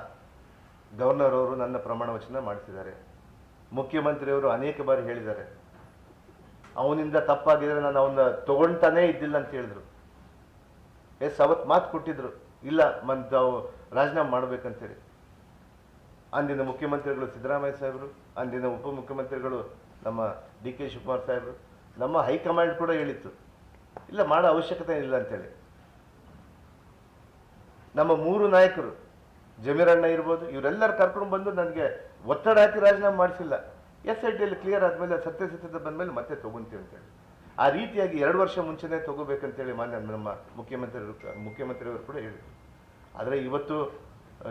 ಗವರ್ನರ್ ಅವರು ನನ್ನ ಪ್ರಮಾಣ ವಚನ ಮಾಡಿಸಿದ್ದಾರೆ, ಮುಖ್ಯಮಂತ್ರಿಯವರು ಅನೇಕ ಬಾರಿ ಹೇಳಿದ್ದಾರೆ, ಅವನಿಂದ ತಪ್ಪಾಗಿದ್ರೆ ನಾನು ಅವನ್ನ ತಗೊಳ್ತಾನೇ ಇದ್ದಿಲ್ಲ ಅಂತ ಹೇಳಿದ್ರು. ಅವತ್ತು ಮಾತು ಕೊಟ್ಟಿದ್ರು, ಇಲ್ಲ ತಾವು ರಾಜೀನಾಮೆ ಮಾಡ್ಬೇಕಂತೇಳಿ. ಅಂದಿನ ಮುಖ್ಯಮಂತ್ರಿಗಳು ಸಿದ್ದರಾಮಯ್ಯ ಸಾಹೇಬರು, ಅಂದಿನ ಉಪಮುಖ್ಯಮಂತ್ರಿಗಳು ನಮ್ಮ ಡಿ ಕೆ ಶಿವಕುಮಾರ್ ಸಾಹೇಬರು, ನಮ್ಮ ಹೈಕಮಾಂಡ್ ಕೂಡ ಹೇಳಿತ್ತು, ಇಲ್ಲ ಮಾಡೋ ಅವಶ್ಯಕತೆ ಇಲ್ಲ ಅಂತೇಳಿ. ನಮ್ಮ 3 ನಾಯಕರು, ಜಮೀರಣ್ಣ ಇರ್ಬೋದು, ಇವರೆಲ್ಲರೂ ಕರ್ಕೊಂಡು ಬಂದು ನನಗೆ ಒತ್ತಡ ಹಾಕಿ ರಾಜೀನಾಮೆ ಮಾಡಿಸಿಲ್ಲ. SITಯಲ್ಲಿ ಕ್ಲಿಯರ್ ಆದಮೇಲೆ ಸತ್ಯತೆ ಬಂದಮೇಲೆ ಮತ್ತೆ ತೊಗೊಂತೀವಿ ಅಂತೇಳಿ. ಆ ರೀತಿಯಾಗಿ 2 ವರ್ಷ ಮುಂಚೆನೇ ತೊಗೋಬೇಕಂತೇಳಿ ಮಾನ್ಯ ನಮ್ಮ ಮುಖ್ಯಮಂತ್ರಿಯವರು ಕೂಡ ಹೇಳಿದರು. ಆದರೆ ಇವತ್ತು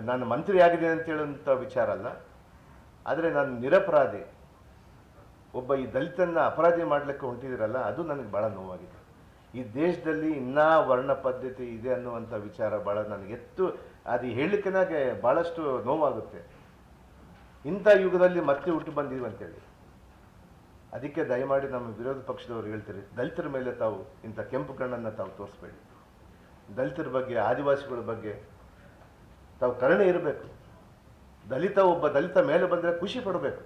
ನಾನು ಮಂತ್ರಿ ಆಗಿದೆ ಅಂತ ಹೇಳುವಂಥ ವಿಚಾರ ಅಲ್ಲ, ಆದರೆ ನಾನು ನಿರಪರಾಧಿ, ಒಬ್ಬ ಈ ದಲಿತನ್ನ ಅಪರಾಧಿ ಮಾಡಲಿಕ್ಕೆ ಹೊಂಟಿದಿರಲ್ಲ, ಅದು ನನಗೆ ಭಾಳ ನೋವಾಗಿದೆ. ಈ ದೇಶದಲ್ಲಿ ಇನ್ನೂ ವರ್ಣ ಪದ್ಧತಿ ಇದೆ ಅನ್ನುವಂಥ ವಿಚಾರ ಭಾಳ ನನಗೆ ಅದು ಹೇಳಲಿಕ್ಕೆ ನನಗೆ ಭಾಳಷ್ಟು ನೋವಾಗುತ್ತೆ. ಇಂಥ ಯುಗದಲ್ಲಿ ಮತ್ತೆ ಹುಟ್ಟು ಬಂದೀವಿ ಅಂತೇಳಿ. ಅದಕ್ಕೆ ದಯಮಾಡಿ ನಮ್ಮ ವಿರೋಧ ಪಕ್ಷದವರು ಹೇಳ್ತೀರಿ, ದಲಿತರ ಮೇಲೆ ತಾವು ಇಂಥ ಕೆಂಪು ಕಣ್ಣನ್ನು ತಾವು ತೋರಿಸ್ಬೇಡಿ. ದಲಿತರ ಬಗ್ಗೆ, ಆದಿವಾಸಿಗಳ ಬಗ್ಗೆ ತಾವು ಕರುಣೆ ಇರಬೇಕು. ಒಬ್ಬ ದಲಿತ ಮೇಲೆ ಬಂದರೆ ಖುಷಿ ಪಡಬೇಕು.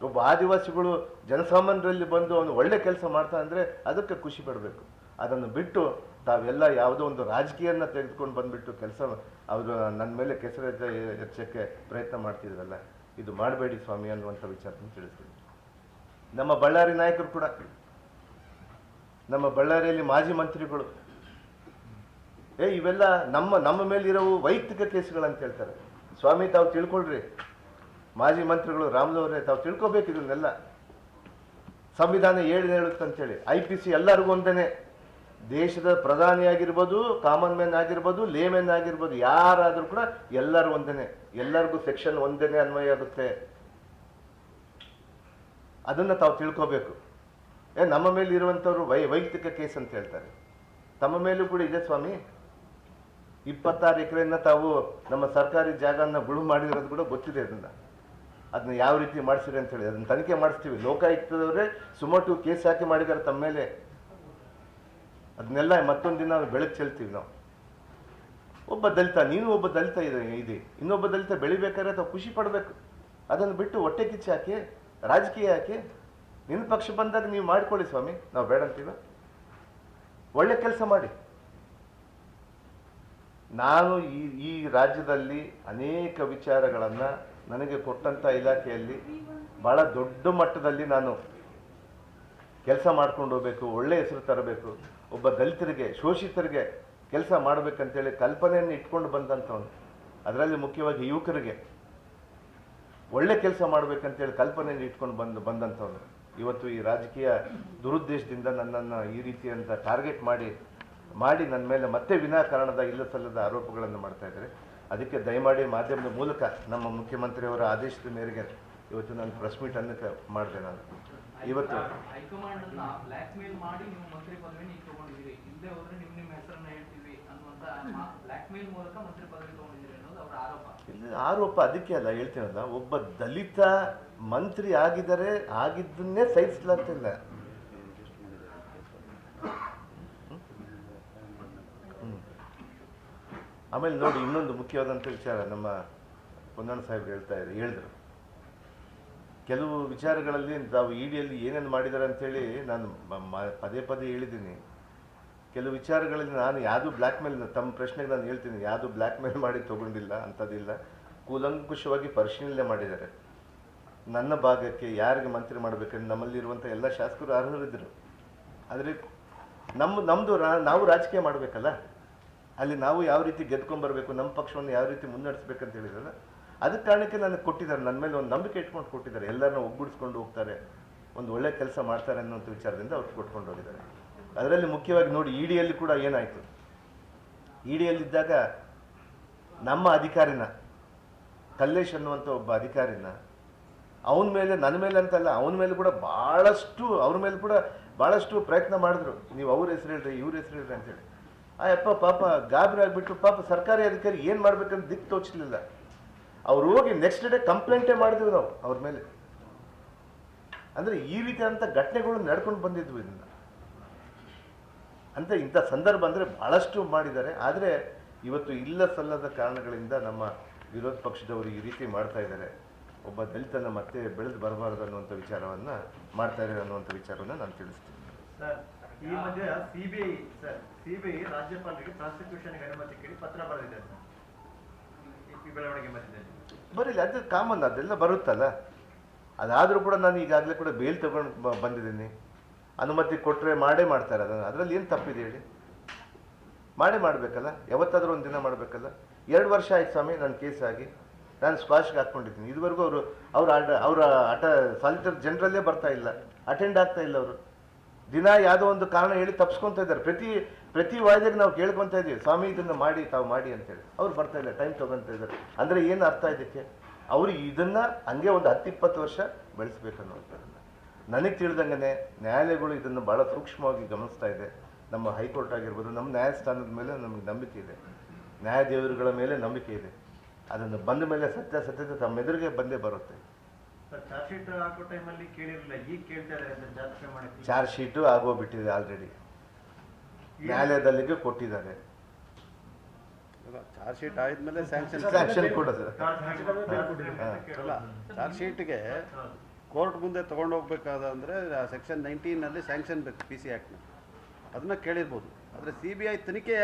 ಒಬ್ಬ ಆದಿವಾಸಿಗಳು ಜನಸಾಮಾನ್ಯರಲ್ಲಿ ಬಂದು ಅವನು ಒಳ್ಳೆ ಕೆಲಸ ಮಾಡ್ತಾ ಅಂದರೆ ಅದಕ್ಕೆ ಖುಷಿ ಪಡಬೇಕು. ಅದನ್ನು ಬಿಟ್ಟು ತಾವೆಲ್ಲ ಯಾವುದೋ ಒಂದು ರಾಜಕೀಯನ ತೆಗೆದುಕೊಂಡು ಬಂದುಬಿಟ್ಟು ಅವರು ನನ್ನ ಮೇಲೆ ಕೆಸರು ಎಚ್ಚಕ್ಕೆ ಪ್ರಯತ್ನ ಮಾಡ್ತಿದ್ರಲ್ಲ, ಇದು ಮಾಡಬೇಡಿ ಸ್ವಾಮಿ ಅನ್ನುವಂಥ ವಿಚಾರವನ್ನು ತಿಳಿಸ್ತೀನಿ. ನಮ್ಮ ಬಳ್ಳಾರಿ ನಾಯಕರು ಕೂಡ, ನಮ್ಮ ಬಳ್ಳಾರಿಯಲ್ಲಿ ಮಾಜಿ ಮಂತ್ರಿಗಳು, ಇವೆಲ್ಲ ನಮ್ಮ ಮೇಲೆ ಇರೋ ವೈಯಕ್ತಿಕ ಕೇಸುಗಳಂತ ಹೇಳ್ತಾರೆ. ಸ್ವಾಮಿ ತಾವು ತಿಳ್ಕೊಳ್ರಿ, ಮಾಜಿ ಮಂತ್ರಿಗಳು ರಾಮಲವರೇ ತಾವು ತಿಳ್ಕೊಬೇಕು ಇದನ್ನೆಲ್ಲ. ಸಂವಿಧಾನ ಹೇಳುತ್ತಂತೇಳಿ IPC ಎಲ್ಲರಿಗೂ ಒಂದೇನೆ, ದೇಶದ ಪ್ರಧಾನಿ ಆಗಿರ್ಬೋದು, ಕಾಮನ್ ಮ್ಯಾನ್ ಆಗಿರ್ಬೋದು, ಲೇಮೆನ್ ಆಗಿರ್ಬೋದು, ಯಾರಾದರೂ ಕೂಡ ಎಲ್ಲರೂ ಒಂದೇನೆ, ಎಲ್ಲರಿಗೂ ಸೆಕ್ಷನ್ ಒಂದೇನೆ ಅನ್ವಯ ಆಗುತ್ತೆ. ಅದನ್ನು ತಾವು ತಿಳ್ಕೋಬೇಕು. ನಮ್ಮ ಮೇಲೆ ಇರುವಂಥವ್ರು ವೈಯಕ್ತಿಕ ಕೇಸ್ ಅಂತ ಹೇಳ್ತಾರೆ, ತಮ್ಮ ಮೇಲೂ ಕೂಡ ಇದೆ ಸ್ವಾಮಿ. 26 ಎಕರೆಯನ್ನು ತಾವು ನಮ್ಮ ಸರ್ಕಾರಿ ಜಾಗನ ಗುಳು ಮಾಡಿರೋದು ಕೂಡ ಗೊತ್ತಿದೆ. ಅದನ್ನ ಯಾವ ರೀತಿ ಮಾಡಿಸಿರಿ ಅಂತ ಹೇಳಿ ಅದನ್ನ ತನಿಖೆ ಮಾಡಿಸ್ತೀವಿ. ಲೋಕಾಯುಕ್ತದವರೇ ಸುಮೋಟು ಕೇಸ್ ಹಾಕಿ ಮಾಡಿದ್ದಾರೆ ತಮ್ಮ ಮೇಲೆ. ಅದನ್ನೆಲ್ಲ ಮತ್ತೊಂದು ದಿನ ಬೆಳಕು ಚೆಲ್ತೀವಿ ನಾವು. ಒಬ್ಬ ದಲಿತ, ನೀನು ಒಬ್ಬ ದಲಿತ ಇದೆ, ಇನ್ನೊಬ್ಬ ದಲಿತ ಬೆಳಿಬೇಕಾದ್ರೆ ತಾವು ಖುಷಿ ಪಡಬೇಕು. ಅದನ್ನು ಬಿಟ್ಟು ಹೊಟ್ಟೆ ಕಿಚ್ಚಿ ಹಾಕಿ ರಾಜಕೀಯ ಹಾಕಿ ನಿನ್ನ ಪಕ್ಷ ಬಂದಾಗ ನೀವು ಮಾಡ್ಕೊಳ್ಳಿ ಸ್ವಾಮಿ, ನಾವು ಬೇಡ ಅಂತೀವ. ಒಳ್ಳೆ ಕೆಲಸ ಮಾಡಿ. ನಾನು ಈ ರಾಜ್ಯದಲ್ಲಿ ಅನೇಕ ವಿಚಾರಗಳನ್ನು ನನಗೆ ಕೊಟ್ಟಂಥ ಇಲಾಖೆಯಲ್ಲಿ ಭಾಳ ದೊಡ್ಡ ಮಟ್ಟದಲ್ಲಿ ನಾನು ಕೆಲಸ ಮಾಡ್ಕೊಂಡು ಹೋಗಬೇಕು, ಒಳ್ಳೆ ಹೆಸರು ತರಬೇಕು, ಒಬ್ಬ ದಲಿತರಿಗೆ, ಶೋಷಿತರಿಗೆ ಕೆಲಸ ಮಾಡಬೇಕಂತೇಳಿ ಕಲ್ಪನೆಯನ್ನು ಇಟ್ಕೊಂಡು ಬಂದಂಥವನು. ಅದರಲ್ಲಿ ಮುಖ್ಯವಾಗಿ ಯುವಕರಿಗೆ ಒಳ್ಳೆ ಕೆಲಸ ಮಾಡಬೇಕಂತೇಳಿ ಕಲ್ಪನೆಯನ್ನು ಇಟ್ಕೊಂಡು ಬಂದಂಥವನು. ಇವತ್ತು ಈ ರಾಜಕೀಯ ದುರುದ್ದೇಶದಿಂದ ನನ್ನನ್ನು ಈ ರೀತಿಯಂಥ ಟಾರ್ಗೆಟ್ ಮಾಡಿ ನನ್ನ ಮೇಲೆ ಮತ್ತೆ ವಿನಾಕಾರಣದ ಇಲ್ಲ ಸಲ್ಲದ ಆರೋಪಗಳನ್ನು ಮಾಡ್ತಾ ಇದ್ದಾರೆ. ಅದಕ್ಕೆ ದಯಮಾಡಿ ಮಾಧ್ಯಮದ ಮೂಲಕ ನಮ್ಮ ಮುಖ್ಯಮಂತ್ರಿಯವರ ಆದೇಶದ ಮೇರೆಗೆ ಇವತ್ತು ನಾನು ಪ್ರೆಸ್ ಮೀಟ್ ಅನ್ನಕ್ಕೆ ಮಾಡಿದೆ. ನಾನು ಇವತ್ತು ಹೈಕಮಾಂಡ್ ಅನ್ನ ಬ್ಲಾಕ್ ಮೇಲ್ ಮಾಡಿ ನೀವು ಮಂತ್ರಿ ಪದವಿ ನೀವು ತಗೊಂಡಿದ್ದೀರಿ, ಇಲ್ಲದೆ ಹೋದ್ರೆ ನಿಮ್ಮ ಹೆಸರನ್ನ ಹೇಳ್ತೀವಿ ಅನ್ನುವಂತ ಬ್ಲಾಕ್ ಮೇಲ್ ಮೂಲಕ ಮಂತ್ರಿ ಪದವಿ ತಗೊಂಡಿದ್ದೀರಿ ಅನ್ನೋದು ಅವರ ಆರೋಪ. ಆರೋಪ ಅದಕ್ಕೆ ಅಲ್ಲ ಹೇಳ್ತೀನಲ್ಲ, ಒಬ್ಬ ದಲಿತ ಮಂತ್ರಿ ಆಗಿದ್ದನ್ನೇ ಸಹಿಸಲಾಗ್ತಿಲ್ಲ. ಆಮೇಲೆ ನೋಡಿ, ಇನ್ನೊಂದು ಮುಖ್ಯವಾದಂಥ ವಿಚಾರ ನಮ್ಮ ಪೊನ್ನಣ್ಣ ಸಾಹೇಬ್ರು ಹೇಳಿದ್ರು, ಕೆಲವು ವಿಚಾರಗಳಲ್ಲಿ ತಾವು ಇಡಿಯಲ್ಲಿ ಏನೇನು ಮಾಡಿದ್ದಾರೆ ಅಂತೇಳಿ ನಾನು ಪದೇ ಪದೇ ಹೇಳಿದ್ದೀನಿ. ಕೆಲವು ವಿಚಾರಗಳಲ್ಲಿ ನಾನು ಯಾವುದು ಬ್ಲ್ಯಾಕ್ ಮೇಲ್, ತಮ್ಮ ಪ್ರಶ್ನೆಗೆ ನಾನು ಹೇಳ್ತೀನಿ, ಯಾವುದು ಬ್ಲ್ಯಾಕ್ ಮೇಲ್ ಮಾಡಿ ತೊಗೊಂಡಿಲ್ಲ, ಅಂಥದ್ದಿಲ್ಲ. ಕೂಲಂಕುಷವಾಗಿ ಪರಿಶೀಲನೆ ಮಾಡಿದ್ದಾರೆ. ನನ್ನ ಭಾಗಕ್ಕೆ ಯಾರಿಗೆ ಮಂತ್ರಿ ಮಾಡಬೇಕಂದ್ರೆ ನಮ್ಮಲ್ಲಿರುವಂಥ ಎಲ್ಲ ಶಾಸಕರು ಅರ್ಹರಿದ್ದರು. ಆದರೆ ನಾವು ರಾಜಕೀಯ ಮಾಡಬೇಕಲ್ಲ, ಅಲ್ಲಿ ನಾವು ಯಾವ ರೀತಿ ಗೆದ್ಕೊಂಡ್ಬರ್ಬೇಕು, ನಮ್ಮ ಪಕ್ಷವನ್ನು ಯಾವ ರೀತಿ ಮುನ್ನಡೆಸ್ಬೇಕಂತ ಹೇಳಿದ್ರಲ್ಲ, ಅದಕ್ಕೆ ಕಾರಣಕ್ಕೆ ನನಗೆ ಕೊಟ್ಟಿದ್ದಾರೆ, ನನ್ನ ಮೇಲೆ ಒಂದು ನಂಬಿಕೆ ಇಟ್ಕೊಂಡು ಕೊಟ್ಟಿದ್ದಾರೆ. ಎಲ್ಲರನ್ನ ಒಗ್ಗೂಡಿಸ್ಕೊಂಡು ಹೋಗ್ತಾರೆ, ಒಂದು ಒಳ್ಳೆ ಕೆಲಸ ಮಾಡ್ತಾರೆ ಅನ್ನೋಂಥ ವಿಚಾರದಿಂದ ಅವ್ರು ಕೊಟ್ಕೊಂಡು ಹೋಗಿದ್ದಾರೆ. ಅದರಲ್ಲಿ ಮುಖ್ಯವಾಗಿ ನೋಡಿ, ಇಡಿಯಲ್ಲಿ ಕೂಡ ಏನಾಯಿತು, ಇಡಿಯಲ್ಲಿದ್ದಾಗ ನಮ್ಮ ಅಧಿಕಾರಿನ ಕಲ್ಲೇಶ್ ಅನ್ನುವಂಥ ಒಬ್ಬ ಅಧಿಕಾರಿನ ಅವನ ಮೇಲೆ, ನನ್ನ ಮೇಲೆ ಅಂತಲ್ಲ, ಅವನ ಮೇಲೆ ಕೂಡ ಅವ್ರ ಮೇಲೆ ಕೂಡ ಭಾಳಷ್ಟು ಪ್ರಯತ್ನ ಮಾಡಿದ್ರು. ನೀವು ಅವ್ರ ಹೆಸರು ಹೇಳ್ರಿ, ಇವ್ರ ಹೆಸರು ಹೇಳ್ರಿ ಅಂತೇಳಿ. ಅಪ್ಪ ಪಾಪ ಗಾಬರಿ ಆಗಿಬಿಟ್ಟು, ಪಾಪ ಸರ್ಕಾರಿ ಅಧಿಕಾರಿ ಏನು ಮಾಡ್ಬೇಕಂತ ದಿಕ್ಕು ತೋಚಲಿಲ್ಲ. ಅವ್ರು ಹೋಗಿ ನೆಕ್ಸ್ಟ್ ಡೇ ಕಂಪ್ಲೇಂಟೇ ಮಾಡಿದ್ವಿ ನಾವು ಅವ್ರ ಮೇಲೆ. ಅಂದರೆ ಈ ರೀತಿಯಾದಂಥ ಘಟನೆಗಳು ನಡ್ಕೊಂಡು ಬಂದಿದ್ವು. ಇದನ್ನು ಅಂತ ಇಂಥ ಸಂದರ್ಭ ಅಂದರೆ ಭಾಳಷ್ಟು ಮಾಡಿದ್ದಾರೆ. ಆದರೆ ಇವತ್ತು ಇಲ್ಲ ಸಲ್ಲದ ಕಾರಣಗಳಿಂದ ನಮ್ಮ ವಿರೋಧ ಪಕ್ಷದವರು ಈ ರೀತಿ ಮಾಡ್ತಾ ಇದ್ದಾರೆ. ಒಬ್ಬ ದಲಿತನ ಮತ್ತೆ ಬೆಳೆದು ಬರಬಾರದು ಅನ್ನುವಂಥ ವಿಚಾರವನ್ನು ಮಾಡ್ತಾ ಇದ್ದಾರೆ ಅನ್ನುವಂಥ ವಿಚಾರವನ್ನು ನಾನು ತಿಳಿಸ್ತೀನಿ. ಸರ್, ಈ ಮಧ್ಯೆ ಸಿಬಿಐ ರಾಜ್ಯಪಾಲರಿಗೆ ಪ್ರಾಸಿಕ್ಯೂಷನ್ಗೆ ಅನುಮತಿ ಕೇಳಿ ಪತ್ರ ಬರೆದಿದೆ ಸರ್. ಈ ಬೆಳವಣಿಗೆ ಮಧ್ಯದಲ್ಲಿ ಬರೀಲಿ, ಅದು ಕಾಮನ್, ಅದೆಲ್ಲ ಬರುತ್ತಲ್ಲ. ಅದಾದರೂ ಕೂಡ ನಾನು ಈಗಾಗಲೇ ಕೂಡ ಬೇಲ್ ತಗೊಂಡು ಬಂದಿದ್ದೀನಿ. ಅನುಮತಿ ಕೊಟ್ಟರೆ ಮಾಡ್ತಾರೆ ಅದನ್ನು. ಅದರಲ್ಲಿ ಏನು ತಪ್ಪಿದೆ ಹೇಳಿ? ಮಾಡಬೇಕಲ್ಲ, ಯಾವತ್ತಾದರೂ ಒಂದು ದಿನ ಮಾಡಬೇಕಲ್ಲ. 2 ವರ್ಷ ಆಯ್ತು ಸ್ವಾಮಿ ನನ್ನ ಕೇಸ್ ಆಗಿ, ನಾನು ಸ್ಕ್ವಾಶ್ಗೆ ಹಾಕ್ಕೊಂಡಿದ್ದೀನಿ. ಇದುವರೆಗೂ ಅವರ ಸಾಲಿಟರ್ ಜನರಲ್ಲೇ ಬರ್ತಾ ಇಲ್ಲ, ಅಟೆಂಡ್ ಆಗ್ತಾ ಇಲ್ಲ. ಅವರು ದಿನ ಯಾವುದೋ ಒಂದು ಕಾರಣ ಹೇಳಿ ತಪ್ಪಿಸ್ಕೊತಾ ಇದ್ದಾರೆ. ಪ್ರತಿ ವಾಯ್ದೆಗೆ ನಾವು ಕೇಳ್ಕೊತಾ ಇದ್ದೀವಿ, ಸ್ವಾಮಿ ಇದನ್ನು ತಾವು ಮಾಡಿ ಅಂತೇಳಿ. ಅವ್ರು ಬರ್ತಾ ಇಲ್ಲ, ಟೈಮ್ ತೊಗೊತಾ ಇದ್ದಾರೆ. ಅಂದರೆ ಏನು ಅರ್ಥ ಇದಕ್ಕೆ? ಅವರು ಇದನ್ನು ಹಂಗೆ ಒಂದು 10-20 ವರ್ಷ ಬೆಳೆಸ್ಬೇಕನ್ನುವಂಥದ್ದನ್ನು ನನಗೆ ತಿಳಿದಂಗೆ ನ್ಯಾಯಾಲಯಗಳು ಇದನ್ನು ಭಾಳ ಸೂಕ್ಷ್ಮವಾಗಿ ಗಮನಿಸ್ತಾ ಇದೆ. ನಮ್ಮ ಹೈಕೋರ್ಟ್ ಆಗಿರ್ಬೋದು, ನಮ್ಮ ನ್ಯಾಯಸ್ಥಾನದ ಮೇಲೆ ನಮಗೆ ನಂಬಿಕೆ ಇದೆ, ನ್ಯಾಯಾದೇವರುಗಳ ಮೇಲೆ ನಂಬಿಕೆ ಇದೆ. ಅದನ್ನು ಬಂದ ಮೇಲೆ ಸತ್ಯತೆ ತಮ್ಮೆದುರಿಗೆ ಬಂದೇ ಬರುತ್ತೆ. ಚಾರ್ಜ್ ಶೀಟ್ ಹಾಕೋ ಟೈಮಲ್ಲಿ ಕೇಳಿರಲಿಲ್ಲ, ಈಗ ಕೇಳ್ತಾ ಇದ್ದಾರೆ. ಚಾರ್ಜ್ ಶೀಟು ಆಗೋಗ್ಬಿಟ್ಟಿದೆ ಆಲ್ರೆಡಿ, ನ್ಯಾಯಾಲಯದಲ್ಲಿಗೆ ಕೊಟ್ಟಿದ್ದಾರೆ. ಚಾರ್ಜ್ ಶೀಟ್ ಆದ್ಮೇಲೆ ಸ್ಯಾಂಕ್ಷನ್ ಕೊಡೋದು ಅಲ್ಲ, ಚಾರ್ಜ್ ಶೀಟ್ಗೆ ಕೋರ್ಟ್ ಮುಂದೆ ತೊಗೊಂಡು ಹೋಗ್ಬೇಕಾದ ಅಂದರೆ ಸೆಕ್ಷನ್ 19ನಲ್ಲಿ ಸ್ಯಾಂಕ್ಷನ್ ಬೇಕು, PC ಆ್ಯಕ್ಟ್ನ. ಅದನ್ನ ಕೇಳಿರ್ಬೋದು. ಆದರೆ CBI ತನಿಖೆ